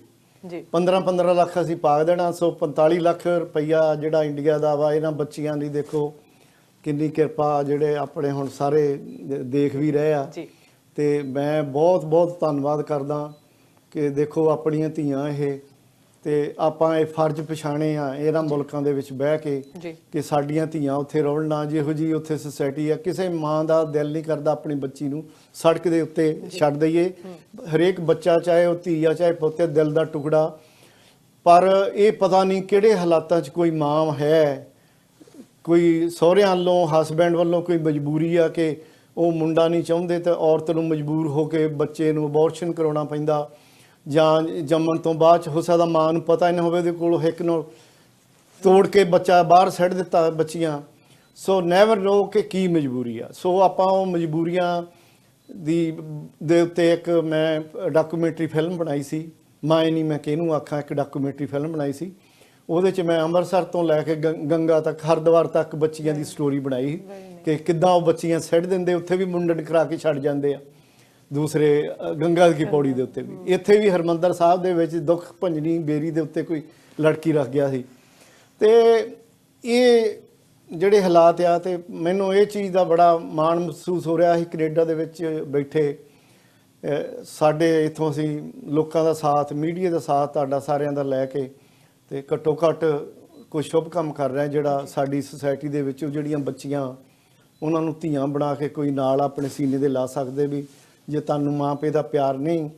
ਜੀ 15 ਲੱਖ ਅਸੀਂ ਪਾ ਦੇਣਾ। ਸੋ 45 ਲੱਖ ਰੁਪਈਆ ਜਿਹੜਾ ਇੰਡੀਆ ਦਾ ਵਾ ਇਹਨਾਂ ਬੱਚੀਆਂ ਲਈ ਦੇਖੋ ਕਿੰਨੀ ਕਿਰਪਾ, ਜਿਹੜੇ ਆਪਣੇ ਹੁਣ ਸਾਰੇ ਦੇਖ ਵੀ ਰਹੇ ਆ। ਜੀ ਤੇ ਮੈਂ ਬਹੁਤ ਬਹੁਤ ਧੰਨਵਾਦ ਕਰਦਾ ਕਿ ਦੇਖੋ ਆਪਣੀਆਂ ਧੀਆਂ ਇਹ, ਤੇ ਆਪਾਂ ਇਹ ਫਰਜ਼ ਪਛਾਣੇ ਆ ਇਹਨਾਂ ਮੁਲਕਾਂ ਦੇ ਵਿੱਚ ਬਹਿ ਕੇ ਜੀ ਕਿ ਸਾਡੀਆਂ ਧੀਆਂ ਉੱਥੇ ਰਹਿਣ ਨਾ। ਜਿਹੋ ਜੀ ਉੱਥੇ ਸੁਸਾਇਟੀ ਆ, ਕਿਸੇ ਮਾਂ ਦਾ ਦਿਲ ਨਹੀਂ ਕਰਦਾ ਆਪਣੀ ਬੱਚੀ ਨੂੰ ਸੜਕ ਦੇ ਉੱਤੇ ਛੱਡ ਦਈਏ। ਹਰੇਕ ਬੱਚਾ ਚਾਹੇ ਉਹ ਧੀ ਆ ਚਾਹੇ ਪੁੱਤ, ਦਿਲ ਦਾ ਟੁਕੜਾ। ਪਰ ਇਹ ਪਤਾ ਨਹੀਂ ਕਿਹੜੇ ਹਾਲਾਤਾਂ 'ਚ ਕੋਈ ਮਾਂ ਹੈ, ਕੋਈ ਸਹੁਰਿਆਂ ਵੱਲੋਂ ਹਸਬੈਂਡ ਵੱਲੋਂ ਕੋਈ ਮਜਬੂਰੀ ਆ ਕਿ ਉਹ ਮੁੰਡਾ ਨਹੀਂ ਚਾਹੁੰਦੇ ਤੇ ਔਰਤ ਨੂੰ ਮਜਬੂਰ ਹੋ ਕੇ ਬੱਚੇ ਨੂੰ ਅਬੋਰਸ਼ਨ ਕਰਾਉਣਾ ਪੈਂਦਾ, ਜਾਂ ਜੰਮਣ ਤੋਂ ਬਾਅਦ 'ਚ ਹੋ ਸਕਦਾ ਮਾਂ ਨੂੰ ਪਤਾ ਹੀ ਨਾ ਹੋਵੇ ਉਹਦੇ ਕੋਲ ਹਿੱਕ ਨੂੰ ਤੋੜ ਕੇ ਬੱਚਾ ਬਾਹਰ ਸੁੱਟ ਦਿੱਤਾ ਬੱਚੀਆਂ। ਸੋ ਨੈਵਰ ਨੋ ਕਿ ਕੀ ਮਜਬੂਰੀ ਆ। ਸੋ ਆਪਾਂ ਉਹ ਮਜਬੂਰੀਆਂ ਦੇ ਉੱਤੇ ਇੱਕ ਮੈਂ ਡਾਕੂਮੈਂਟਰੀ ਫਿਲਮ ਬਣਾਈ ਸੀ, ਮਾਂ ਨਹੀਂ ਮੈਂ ਕਿਹਨੂੰ ਆਖਾਂ, ਇੱਕ ਡਾਕੂਮੈਂਟਰੀ ਫਿਲਮ ਬਣਾਈ ਸੀ। ਉਹਦੇ 'ਚ ਮੈਂ ਅੰਮ੍ਰਿਤਸਰ ਤੋਂ ਲੈ ਕੇ ਗੰਗਾ ਤੱਕ, ਹਰਿਦੁਆਰ ਤੱਕ ਬੱਚੀਆਂ ਦੀ ਸਟੋਰੀ ਬਣਾਈ ਕਿ ਕਿੱਦਾਂ ਉਹ ਬੱਚੀਆਂ ਸਿੱਟ ਦਿੰਦੇ, ਉੱਥੇ ਵੀ ਮੁੰਡਨ ਕਰਾ ਕੇ ਛੱਡ ਜਾਂਦੇ ਆ ਦੂਸਰੇ ਗੰਗਾ ਦੀ ਪੌੜੀ ਦੇ ਉੱਤੇ ਵੀ। ਇੱਥੇ ਵੀ ਹਰਿਮੰਦਰ ਸਾਹਿਬ ਦੇ ਵਿੱਚ ਦੁੱਖ ਭੰਜਨੀ ਬੇਰੀ ਦੇ ਉੱਤੇ ਕੋਈ ਲੜਕੀ ਰੱਖ ਗਿਆ ਸੀ। ਤੇ ਇਹ ਜਿਹੜੇ ਹਾਲਾਤ ਆ, ਤੇ ਮੈਨੂੰ ਇਹ ਚੀਜ਼ ਦਾ ਬੜਾ ਮਾਣ ਮਹਿਸੂਸ ਹੋ ਰਿਹਾ ਸੀ ਕੈਨੇਡਾ ਦੇ ਵਿੱਚ ਬੈਠੇ ਸਾਡੇ ਇੱਥੋਂ ਅਸੀਂ ਲੋਕਾਂ ਦਾ ਸਾਥ, ਮੀਡੀਆ ਦਾ ਸਾਥ ਤੁਹਾਡਾ ਸਾਰਿਆਂ ਦਾ ਲੈ ਕੇ ਤੇ ਘੱਟੋ ਘੱਟ ਕੋਈ ਸ਼ੁਭ ਕੰਮ ਕਰ ਰਹੇ ਜਿਹੜਾ ਸਾਡੀ ਸੁਸਾਇਟੀ ਦੇ ਵਿੱਚ ਜਿਹੜੀਆਂ ਬੱਚੀਆਂ ਉਹਨਾਂ ਨੂੰ ਧੀਆਂ ਬਣਾ ਕੇ ਕੋਈ ਨਾਲ ਆਪਣੇ ਸੀਨੇ ਦੇ ਲਾ ਸਕਦੇ ਵੀ ਜੇ ਤੁਹਾਨੂੰ ਮਾਂ ਪਿਓ ਦਾ ਪਿਆਰ ਨਹੀਂ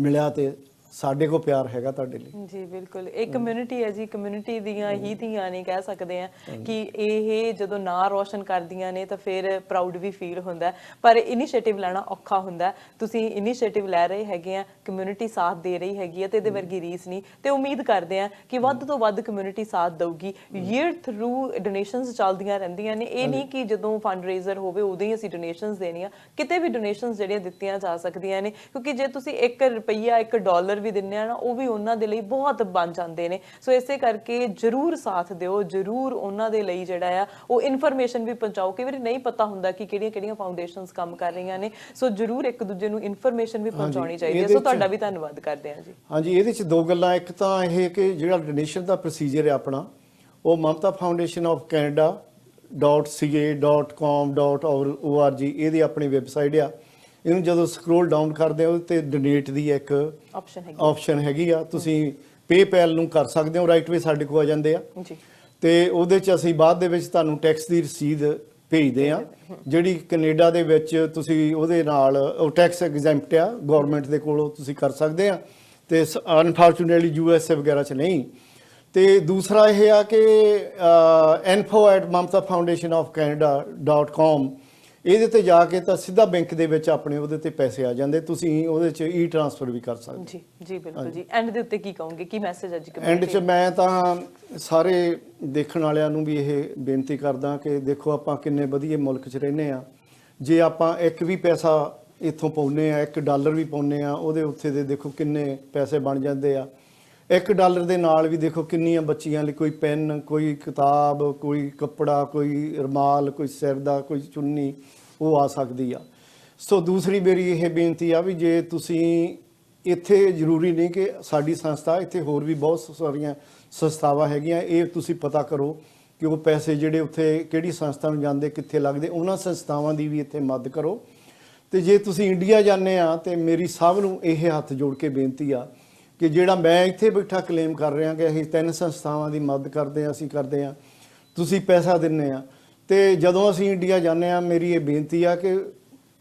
ਮਿਲਿਆ ਤੇ ਸਾਡੇ ਕੋਲ ਪਿਆਰ ਹੈਗਾ ਤੁਹਾਡੇ ਲਈ। ਜੀ ਬਿਲਕੁਲ, ਇਹ ਕਮਿਊਨਿਟੀ ਹੈ ਜੀ, ਕਮਿਊਨਿਟੀ ਦੀਆਂ ਹੀ ਧੀਆਂ ਨੇ ਕਹਿ ਸਕਦੇ ਆ ਕਿ ਇਹ ਜਦੋਂ ਨਾਂ ਰੋਸ਼ਨ ਕਰਦੀਆਂ ਨੇ ਤਾਂ ਫਿਰ ਪ੍ਰਾਊਡ ਵੀ ਫੀਲ ਹੁੰਦਾ। ਪਰ ਇਨੀਸ਼ੀਏਟਿਵ ਲੈਣਾ ਔਖਾ ਹੁੰਦਾ। ਤੁਸੀਂ ਇਨੀਸ਼ੀਏਟਿਵ ਲੈ ਰਹੇ ਹੈਗੇ ਆ, ਕਮਿਊਨਿਟੀ ਸਾਥ ਦੇ ਰਹੀ ਹੈਗੀ ਆ ਤੇ ਇਹਦੇ ਵਰਗੀ ਰੀਸ ਨਹੀਂ। ਤੇ ਉਮੀਦ ਕਰਦੇ ਆ ਕਿ ਵੱਧ ਤੋਂ ਵੱਧ ਕਮਿਊਨਿਟੀ ਸਾਥ ਦਊਗੀ। ਈਅਰ ਥਰੂ ਡੋਨੇਸ਼ਨਸ ਚੱਲਦੀਆਂ ਰਹਿੰਦੀਆਂ ਨੇ। ਇਹ ਨਹੀਂ ਕਿ ਜਦੋਂ ਫੰਡ ਰੇਜ਼ਰ ਹੋਵੇ ਉਦੋਂ ਹੀ ਅਸੀਂ ਡੋਨੇਸ਼ਨਸ ਦੇਣੀਆਂ, ਕਿਤੇ ਵੀ ਡੋਨੇਸ਼ਨਸ ਜਿਹੜੀਆਂ ਦਿੱਤੀਆਂ ਜਾ ਸਕਦੀਆਂ ਨੇ, ਕਿਉਂਕਿ ਜੇ ਤੁਸੀਂ $1 $1 ਵੀ ਦਿੰਨੇ ਆ ਨਾ, ਉਹ ਵੀ ਉਹਨਾਂ ਦੇ ਲਈ ਬਹੁਤ ਬਣ ਜਾਂਦੇ ਨੇ। ਸੋ ਇਸੇ ਕਰਕੇ ਜਰੂਰ ਸਾਥ ਦਿਓ, ਜਰੂਰ ਉਹਨਾਂ ਦੇ ਲਈ ਜਿਹੜਾ ਆ ਉਹ ਇਨਫੋਰਮੇਸ਼ਨ ਵੀ ਪਹੁੰਚਾਓ। ਕਈ ਵਾਰੀ ਨਹੀਂ ਪਤਾ ਹੁੰਦਾ ਕਿ ਕਿਹੜੀਆਂ ਫਾਊਂਡੇਸ਼ਨਸ ਕੰਮ ਕਰ ਰਹੀਆਂ ਨੇ। ਸੋ ਜਰੂਰ ਇੱਕ ਦੂਜੇ ਨੂੰ ਇਨਫੋਰਮੇਸ਼ਨ ਵੀ ਪਹੁੰਚਾਉਣੀ ਚਾਹੀਦੀ ਹੈ। ਸੋ ਤੁਹਾਡਾ ਵੀ ਧੰਨਵਾਦ ਕਰਦੇ ਹਾਂ ਜੀ। ਹਾਂਜੀ, ਇਹਦੇ 'ਚ ਦੋ ਗੱਲਾਂ। ਇੱਕ ਤਾਂ ਇਹ ਕਿ ਜਿਹੜਾ ਡੋਨੇਸ਼ਨ ਦਾ ਪ੍ਰੋਸੀਜਰ ਹੈ ਆਪਣਾ, ਉਹ ਮਮਤਾ ਫਾਊਂਡੇਸ਼ਨ ਆਫ canada.ca.com.org ਇਹਦੀ ਆਪਣੀ ਵੈਬਸਾਈਟ ਆ। ਇਹਨੂੰ ਜਦੋਂ ਸਕਰੋਲ ਡਾਊਨ ਕਰਦੇ ਹੋ ਉਹਦੇ ਤੇ ਡੋਨੇਟ ਦੀ ਇੱਕ ਆਪਸ਼ਨ ਹੈਗੀ ਆ। ਤੁਸੀਂ ਪੇਪੈਲ ਨੂੰ ਕਰ ਸਕਦੇ ਹੋ, ਰਾਈਟ ਵੇ ਸਾਡੇ ਕੋਲ ਆ ਜਾਂਦੇ ਆ ਜੀ। ਤੇ ਉਹਦੇ 'ਚ ਅਸੀਂ ਬਾਅਦ ਦੇ ਵਿੱਚ ਤੁਹਾਨੂੰ ਟੈਕਸ ਦੀ ਰਸੀਦ ਭੇਜਦੇ ਆ। ਜਿਹੜੀ ਕੈਨੇਡਾ ਦੇ ਵਿੱਚ ਤੁਸੀਂ ਉਹਦੇ ਨਾਲ ਉਹ ਟੈਕਸ ਐਗਜ਼ੈਂਪਟ ਆ, ਗਵਰਨਮੈਂਟ ਦੇ ਕੋਲੋਂ ਤੁਸੀਂ ਕਰ ਸਕਦੇ ਆ, ਤੇ ਅਨਫੋਰਚੂਨੇਟਲੀ USA ਵਗੈਰਾ 'ਚ ਨਹੀਂ। ਤੇ ਦੂਸਰਾ ਇਹ ਆ ਕਿ info@mamtafoundationofcanada.com ਇਹਦੇ ਤੇ ਜਾ ਕੇ ਤਾਂ ਸਿੱਧਾ ਬੈਂਕ ਦੇ ਵਿੱਚ ਆਪਣੇ ਉਹਦੇ ਤੇ ਪੈਸੇ ਆ ਜਾਂਦੇ, ਤੁਸੀਂ ਉਹਦੇ 'ਚ ਟ੍ਰਾਂਸਫਰ ਵੀ ਕਰ ਸਕਦੇ। ਜੀ ਜੀ ਬਿਲਕੁਲ ਜੀ। ਐਂਡ ਦੇ ਉੱਤੇ ਕੀ ਕਹੋਗੇ, ਕੀ ਮੈਸੇਜ ਅੱਜ ਐਂਡ 'ਚ ਮੈਂ ਤਾਂ ਸਾਰੇ ਦੇਖਣ ਵਾਲਿਆਂ ਨੂੰ ਵੀ ਇਹ ਬੇਨਤੀ ਕਰਦਾ ਕਿ ਦੇਖੋ ਆਪਾਂ ਕਿੰਨੇ ਵਧੀਆ ਮੁਲਕ 'ਚ ਰਹਿੰਦੇ ਆ। ਜੇ ਆਪਾਂ ਇੱਕ ਵੀ ਪੈਸਾ ਇੱਥੋਂ ਪਾਉਂਦੇ ਆ, $1 ਵੀ ਪਾਉਂਦੇ ਆ, ਉਹਦੇ ਉੱਥੇ ਦੇ ਦੇਖੋ ਕਿੰਨੇ ਪੈਸੇ ਬਣ ਜਾਂਦੇ ਆ। $1 ਦੇ ਨਾਲ ਵੀ ਦੇਖੋ ਕਿੰਨੀਆਂ ਬੱਚੀਆਂ ਲਈ ਕੋਈ ਪੈਨ, ਕੋਈ ਕਿਤਾਬ, ਕੋਈ ਕੱਪੜਾ, ਕੋਈ ਰੁਮਾਲ, ਕੋਈ ਸਿਰ ਦਾ, ਕੋਈ ਚੁੰਨੀ ਉਹ ਆ ਸਕਦੀ ਆ। ਸੋ ਦੂਸਰੀ ਮੇਰੀ ਇਹ ਬੇਨਤੀ ਆ ਵੀ ਜੇ ਤੁਸੀਂ ਇੱਥੇ, ਜ਼ਰੂਰੀ ਨਹੀਂ ਕਿ ਸਾਡੀ ਸੰਸਥਾ, ਇੱਥੇ ਹੋਰ ਵੀ ਬਹੁਤ ਸਾਰੀਆਂ ਸੰਸਥਾਵਾਂ ਹੈਗੀਆਂ, ਇਹ ਤੁਸੀਂ ਪਤਾ ਕਰੋ ਕਿ ਉਹ ਪੈਸੇ ਜਿਹੜੇ ਉੱਥੇ ਕਿਹੜੀ ਸੰਸਥਾ ਨੂੰ ਜਾਂਦੇ, ਕਿੱਥੇ ਲੱਗਦੇ, ਉਹਨਾਂ ਸੰਸਥਾਵਾਂ ਦੀ ਵੀ ਇੱਥੇ ਮਦਦ ਕਰੋ। ਤੇ ਜੇ ਤੁਸੀਂ ਇੰਡੀਆ ਜਾਂਦੇ ਆ ਤੇ ਮੇਰੀ ਸਭ ਨੂੰ ਇਹ ਹੱਥ ਜੋੜ ਕੇ ਬੇਨਤੀ ਆ ਕਿ ਜਿਹੜਾ ਮੈਂ ਇੱਥੇ ਬੈਠਾ ਕਲੇਮ ਕਰ ਰਿਹਾ ਕਿ ਅਸੀਂ 3 ਸੰਸਥਾਵਾਂ ਦੀ ਮਦਦ ਕਰਦੇ ਆ, ਅਸੀਂ ਕਰਦੇ ਆ, ਤੁਸੀਂ ਪੈਸਾ ਦਿੰਦੇ ਆ, ਤੇ ਜਦੋਂ ਅਸੀਂ ਇੰਡੀਆ ਜਾਂਦੇ ਆ ਮੇਰੀ ਇਹ ਬੇਨਤੀ ਆ ਕਿ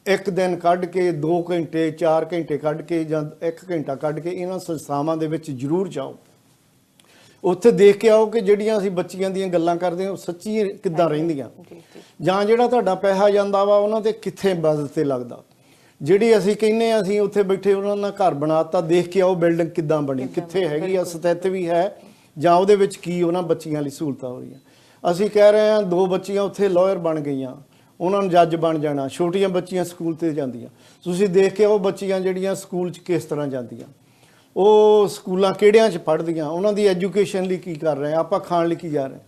ਇੱਕ ਦਿਨ ਕੱਢ ਕੇ, 2 ਘੰਟੇ, 4 ਘੰਟੇ ਕੱਢ ਕੇ ਜਾਂ 1 ਘੰਟਾ ਕੱਢ ਕੇ ਇਹਨਾਂ ਸੰਸਥਾਵਾਂ ਦੇ ਵਿੱਚ ਜ਼ਰੂਰ ਜਾਓ। ਉੱਥੇ ਦੇਖ ਕੇ ਆਓ ਕਿ ਜਿਹੜੀਆਂ ਅਸੀਂ ਬੱਚੀਆਂ ਦੀਆਂ ਗੱਲਾਂ ਕਰਦੇ ਹਾਂ ਉਹ ਸੱਚੀ ਕਿੱਦਾਂ ਰਹਿੰਦੀਆਂ, ਜਾਂ ਜਿਹੜਾ ਤੁਹਾਡਾ ਪੈਸਾ ਜਾਂਦਾ ਵਾ ਉਹਨਾਂ ਤੇ ਕਿੱਥੇ ਬਦਲ ਤੇ ਲੱਗਦਾ। ਜਿਹੜੀ ਅਸੀਂ ਕਹਿੰਦੇ ਆ ਅਸੀਂ ਉੱਥੇ ਬੈਠੇ ਉਹਨਾਂ ਨਾਲ ਘਰ ਬਣਾਤਾ, ਦੇਖ ਕੇ ਆਓ ਬਿਲਡਿੰਗ ਕਿੱਦਾਂ ਬਣੀ, ਕਿੱਥੇ ਹੈਗੀ ਆ, ਸਥਿਤ ਵੀ ਹੈ, ਜਾਂ ਉਹਦੇ ਵਿੱਚ ਕੀ ਉਹਨਾਂ ਬੱਚੀਆਂ ਲਈ ਸਹੂਲਤਾਂ ਹੋ ਰਹੀਆਂ। ਅਸੀਂ ਕਹਿ ਰਹੇ ਹਾਂ 2 ਬੱਚੀਆਂ ਉੱਥੇ ਲਾਇਰ ਬਣ ਗਈਆਂ, ਉਹਨਾਂ ਨੂੰ ਜੱਜ ਬਣ ਜਾਣਾ, ਛੋਟੀਆਂ ਬੱਚੀਆਂ ਸਕੂਲ ਤੇ ਜਾਂਦੀਆਂ, ਤੁਸੀਂ ਦੇਖ ਕੇ ਉਹ ਬੱਚੀਆਂ ਜਿਹੜੀਆਂ ਸਕੂਲ 'ਚ ਕਿਸ ਤਰ੍ਹਾਂ ਜਾਂਦੀਆਂ, ਉਹ ਸਕੂਲਾਂ ਕਿਹੜਿਆਂ 'ਚ ਪੜ੍ਹਦੀਆਂ, ਉਹਨਾਂ ਦੀ ਐਜੂਕੇਸ਼ਨ ਲਈ ਕੀ ਕਰ ਰਹੇ ਆ, ਆਪਾਂ ਖਾਣ ਲਈ ਕੀ ਜਾ ਰਹੇ।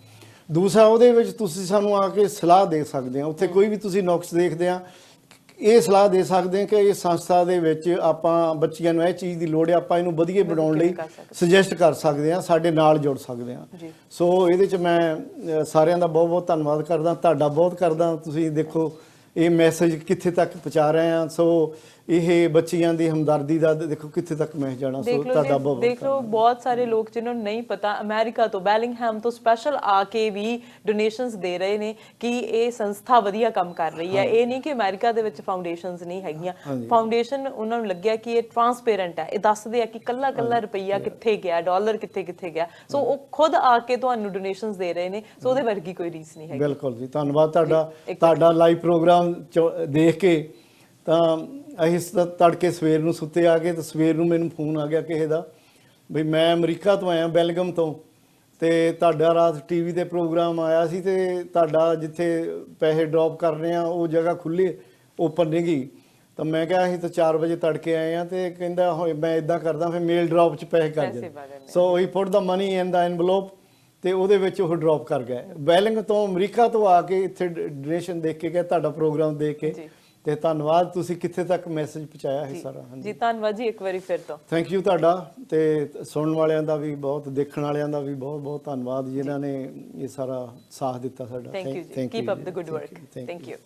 ਦੂਸਰਾ ਉਹਦੇ ਵਿੱਚ ਤੁਸੀਂ ਸਾਨੂੰ ਆ ਕੇ ਸਲਾਹ ਦੇ ਸਕਦੇ ਆ, ਉੱਥੇ ਕੋਈ ਵੀ ਤੁਸੀਂ ਨੁਕਸ ਦੇਖਦੇ ਆ ਇਹ ਸਲਾਹ ਦੇ ਸਕਦੇ ਆ ਕਿ ਇਹ ਸੰਸਥਾ ਦੇ ਵਿੱਚ ਆਪਾਂ ਬੱਚੀਆਂ ਨੂੰ ਇਹ ਚੀਜ਼ ਦੀ ਲੋੜ ਹੈ, ਆਪਾਂ ਇਹਨੂੰ ਵਧੀਆ ਬਣਾਉਣ ਲਈ ਸੁਜੈਸਟ ਕਰ ਸਕਦੇ ਆ, ਸਾਡੇ ਨਾਲ ਜੁੜ ਸਕਦੇ ਆ। ਸੋ ਇਹਦੇ 'ਚ ਮੈਂ ਸਾਰਿਆਂ ਦਾ ਬਹੁਤ ਬਹੁਤ ਧੰਨਵਾਦ ਕਰਦਾ, ਤੁਹਾਡਾ ਬਹੁਤ ਕਰਦਾ। ਤੁਸੀਂ ਦੇਖੋ ਇਹ ਮੈਸੇਜ ਕਿੱਥੇ ਤੱਕ ਪਹੁੰਚਾ ਰਹੇ ਆ, ਸੋ ਇਹ ਬੱਚੀਆਂ ਦੀ ਹਮਦਰਦੀ ਦਾ ਦੇਖੋ ਕਿੱਥੇ ਤੱਕ ਮੈਸੇਜ ਜਾਣਾ। ਸੋ ਤੁਹਾਡਾ ਬਹੁਤ ਦੇਖ ਲਓ ਬਹੁਤ ਸਾਰੇ ਲੋਕ ਜਿਨ੍ਹਾਂ ਨੂੰ ਨਹੀਂ ਪਤਾ, ਅਮਰੀਕਾ ਤੋਂ, ਬੈਲਿੰਗਹੈਮ ਤੋਂ ਸਪੈਸ਼ਲ ਆ ਕੇ ਵੀ ਡੋਨੇਸ਼ਨਸ ਦੇ ਰਹੇ ਨੇ ਕਿ ਇਹ ਸੰਸਥਾ ਵਧੀਆ ਕੰਮ ਕਰ ਰਹੀ ਹੈ। ਇਹ ਨਹੀਂ ਕਿ ਅਮਰੀਕਾ ਦੇ ਵਿੱਚ ਫਾਊਂਡੇਸ਼ਨਸ ਨਹੀਂ ਹੈਗੀਆਂ, ਫਾਊਂਡੇਸ਼ਨ ਉਹਨਾਂ ਨੂੰ ਲੱਗਿਆ ਕਿ ਇਹ ਟਰਾਂਸਪੇਰੈਂਟ ਹੈ, ਇਹ ਦੱਸਦੇ ਆ ਕਿ ਕੱਲਾ ਕੱਲਾ ਰੁਪਈਆ ਕਿੱਥੇ ਗਿਆ, ਡਾਲਰ ਕਿੱਥੇ ਕਿੱਥੇ ਗਿਆ। ਸੋ ਉਹ ਖੁਦ ਆ ਕੇ ਤੁਹਾਨੂੰ ਡੋਨੇਸ਼ਨਸ ਦੇ ਰਹੇ ਨੇ, ਸੋ ਉਹਦੇ ਵਰਗੀ ਕੋਈ ਰੀਸ ਨਹੀਂ ਹੈਗੀ। ਬਿਲਕੁਲ ਜੀ, ਧੰਨਵਾਦ ਤੁਹਾਡਾ ਲਾਈਵ ਪ੍ਰੋਗਰਾਮ ਦੇਖ ਕੇ। ਤਾਂ ਅਸੀਂ ਤੜਕੇ ਸਵੇਰ ਨੂੰ ਸੁੱਤੇ ਆ ਕੇ ਤੇ ਸਵੇਰ ਨੂੰ ਮੈਨੂੰ ਫੋਨ ਆ ਗਿਆ ਕਿਸੇ ਦਾ ਬਈ ਮੈਂ ਅਮਰੀਕਾ ਤੋਂ ਆਇਆ, ਬੈਲਗਮ ਤੋਂ, ਤੇ ਤੁਹਾਡਾ ਰਾਤ TV ਤੇ ਪ੍ਰੋਗਰਾਮ ਆਇਆ ਸੀ ਤੇ ਤੁਹਾਡਾ ਜਿੱਥੇ ਪੈਸੇ ਡ੍ਰੌਪ ਕਰ ਰਹੇ ਆ ਉਹ ਜਗ੍ਹਾ ਖੁੱਲ੍ਹੀ ਓਪਨ ਨਹੀਂ ਗਈ। ਤਾਂ ਮੈਂ ਕਿਹਾ ਅਸੀਂ ਤਾਂ 4 ਵਜੇ ਤੜਕੇ ਆਏ ਆ, ਤੇ ਕਹਿੰਦਾ ਹੋਏ ਮੈਂ ਇਦਾਂ ਕਰਦਾ ਫਿਰ ਮੇਲ ਡ੍ਰੌਪ 'ਚ ਪੈਸੇ ਕਰ ਦਿੰਦੇ। ਸੋ ਹੀ ਪੁੱਟ ਦਾ ਮਨੀ ਇਨ ਦਾ ਐਨਵਲਪ, ਤੇ ਉਹਦੇ ਵਿੱਚ ਉਹ ਡ੍ਰੌਪ ਕਰ ਗਏ। ਬੈਲਿੰਗ ਤੋਂ ਅਮਰੀਕਾ ਤੋਂ ਆ ਕੇ ਇੱਥੇ ਡੋਨੇਸ਼ਨ ਦੇਖ ਕੇ ਗਏ, ਤੁਹਾਡਾ ਪ੍ਰੋਗਰਾਮ ਦੇਖ ਕੇ। ਤੇ ਧੰਨਵਾਦ, ਤੁਸੀਂ ਕਿੱਥੇ ਤੱਕ ਮੈਸੇਜ ਪਹੁੰਚਾਇਆ ਹੈ ਸਾਰਾ। ਜੀ ਧੰਨਵਾਦ ਜੀ ਇੱਕ ਵਾਰੀ ਫਿਰ ਤੋਂ। ਥੈਂਕ ਯੂ ਤੁਹਾਡਾ, ਤੇ ਸੁਣਨ ਵਾਲਿਆਂ ਦਾ ਵੀ ਬਹੁਤ, ਦੇਖਣ ਵਾਲਿਆਂ ਦਾ ਵੀ ਬਹੁਤ ਬਹੁਤ ਧੰਨਵਾਦ ਜਿਨ੍ਹਾਂ ਨੇ ਇਹ ਸਾਰਾ ਸਾਥ ਦਿੱਤਾ ਸਾਡਾ। ਥੈਂਕ ਯੂ ਜੀ, keep up the good work. Thank you.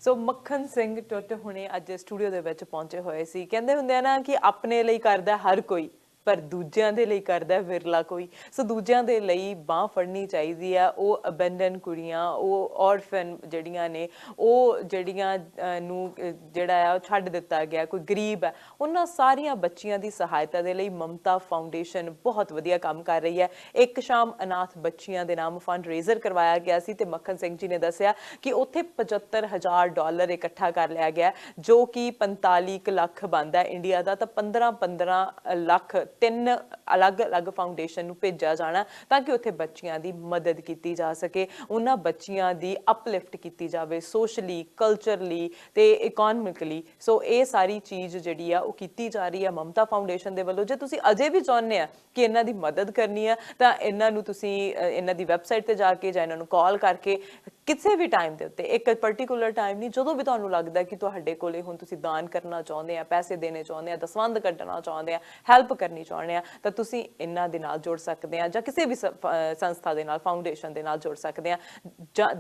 So Makhan Singh ਟੁੱਟ ਹੁਣੇ ਅੱਜ ਸਟੂਡੀਓ ਦੇ ਵਿੱਚ ਪਹੁੰਚੇ ਹੋਏ ਸੀ। ਕਹਿੰਦੇ ਹੁੰਦੇ ਆ ਨਾ ਕਿ ਆਪਣੇ ਲਈ ਕਰਦਾ ਹਰ ਕੋਈ, ਪਰ ਦੂਜਿਆਂ ਦੇ ਲਈ ਕਰਦਾ ਵਿਰਲਾ ਕੋਈ। ਸੋ ਦੂਜਿਆਂ ਦੇ ਲਈ ਬਾਂਹ ਫੜਨੀ ਚਾਹੀਦੀ ਆ। ਉਹ ਅਬੈਂਡਨ ਕੁੜੀਆਂ, ਉਹ ਔਰਫਨ ਜਿਹੜੀਆਂ ਨੇ, ਉਹ ਜਿਹੜੀਆਂ ਨੂੰ ਜਿਹੜਾ ਆ ਉਹ ਛੱਡ ਦਿੱਤਾ ਗਿਆ, ਕੋਈ ਗਰੀਬ ਹੈ, ਉਹਨਾਂ ਸਾਰੀਆਂ ਬੱਚੀਆਂ ਦੀ ਸਹਾਇਤਾ ਦੇ ਲਈ ਮਮਤਾ ਫਾਊਂਡੇਸ਼ਨ ਬਹੁਤ ਵਧੀਆ ਕੰਮ ਕਰ ਰਹੀ ਹੈ। ਇੱਕ ਸ਼ਾਮ ਅਨਾਥ ਬੱਚੀਆਂ ਦੇ ਨਾਮ ਫੰਡ ਰੇਜ਼ਰ ਕਰਵਾਇਆ ਗਿਆ ਸੀ, ਤੇ ਮੱਖਣ ਸਿੰਘ ਜੀ ਨੇ ਦੱਸਿਆ ਕਿ ਉੱਥੇ $75,000 ਇਕੱਠਾ ਕਰ ਲਿਆ ਗਿਆ, ਜੋ ਕਿ 45 ਲੱਖ ਬਣਦਾ ਇੰਡੀਆ ਦਾ। ਤਾਂ 15 ਲੱਖ 3 ਅਲੱਗ-ਅਲੱਗ ਫਾਊਂਡੇਸ਼ਨ ਨੂੰ ਭੇਜਿਆ ਜਾਣਾ ਤਾਂ ਕਿ ਉੱਥੇ ਬੱਚੀਆਂ ਦੀ ਮਦਦ ਕੀਤੀ ਜਾ ਸਕੇ, ਉਹਨਾਂ ਬੱਚੀਆਂ ਦੀ ਅਪਲਿਫਟ ਕੀਤੀ ਜਾਵੇ ਸੋਸ਼ਲੀ, ਕਲਚਰਲੀ ਤੇ ਇਕਨੋਮਿਕਲੀ। ਸੋ ਇਹ ਸਾਰੀ ਚੀਜ਼ ਜਿਹੜੀ ਆ ਉਹ ਕੀਤੀ ਜਾ ਰਹੀ ਹੈ ਮਮਤਾ ਫਾਊਂਡੇਸ਼ਨ ਦੇ ਵੱਲੋਂ। ਜੇ ਤੁਸੀਂ ਅਜੇ ਵੀ ਚਾਹੁੰਦੇ ਆ ਕਿ ਇਹਨਾਂ ਦੀ ਮਦਦ ਕਰਨੀ ਆ ਤਾਂ ਇਹਨਾਂ ਨੂੰ ਤੁਸੀਂ ਇਹਨਾਂ ਦੀ ਵੈਬਸਾਈਟ ਤੇ ਜਾ ਕੇ ਜਾਂ ਇਹਨਾਂ ਨੂੰ ਕਾਲ ਕਰਕੇ ਕਿਸੇ ਵੀ ਟਾਈਮ ਦੇ ਉੱਤੇ, ਇੱਕ ਪਰਟੀਕੂਲਰ ਟਾਈਮ ਨਹੀਂ, ਜਦੋਂ ਵੀ ਤੁਹਾਨੂੰ ਲੱਗਦਾ ਕਿ ਤੁਹਾਡੇ ਕੋਲੇ ਹੁਣ ਤੁਸੀਂ ਦਾਨ ਕਰਨਾ ਚਾਹੁੰਦੇ ਆ, ਪੈਸੇ ਦੇਣੇ ਚਾਹੁੰਦੇ ਆ, ਦਸਵੰਧ ਕੱਢਣਾ ਚਾਹੁੰਦੇ ਆ, ਹੈਲਪ ਕਰਨੀ ਚਾਹੁੰਦੇ ਆ, ਤਾਂ ਤੁਸੀਂ ਇਹਨਾਂ ਦੇ ਨਾਲ ਜੁੜ ਸਕਦੇ ਆ ਜਾਂ ਕਿਸੇ ਵੀ ਸੰਸਥਾ ਦੇ ਨਾਲ, ਫਾਊਂਡੇਸ਼ਨ ਦੇ ਨਾਲ ਜੁੜ ਸਕਦੇ ਆ।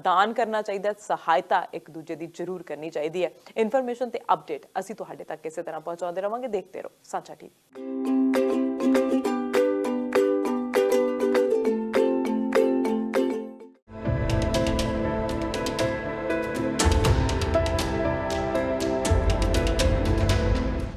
ਦਾਨ ਕਰਨਾ ਚਾਹੀਦਾ, ਸਹਾਇਤਾ ਇੱਕ ਦੂਜੇ ਦੀ ਜ਼ਰੂਰ ਕਰਨੀ ਚਾਹੀਦੀ ਹੈ। ਇਨਫੋਰਮੇਸ਼ਨ ਤੇ ਅਪਡੇਟ ਅਸੀਂ ਤੁਹਾਡੇ ਤੱਕ ਇਸੇ ਤਰ੍ਹਾਂ ਪਹੁੰਚਾਉਂਦੇ ਰਵਾਂਗੇ। ਦੇਖਦੇ ਰਹੋ ਸਾਂਝਾ TV।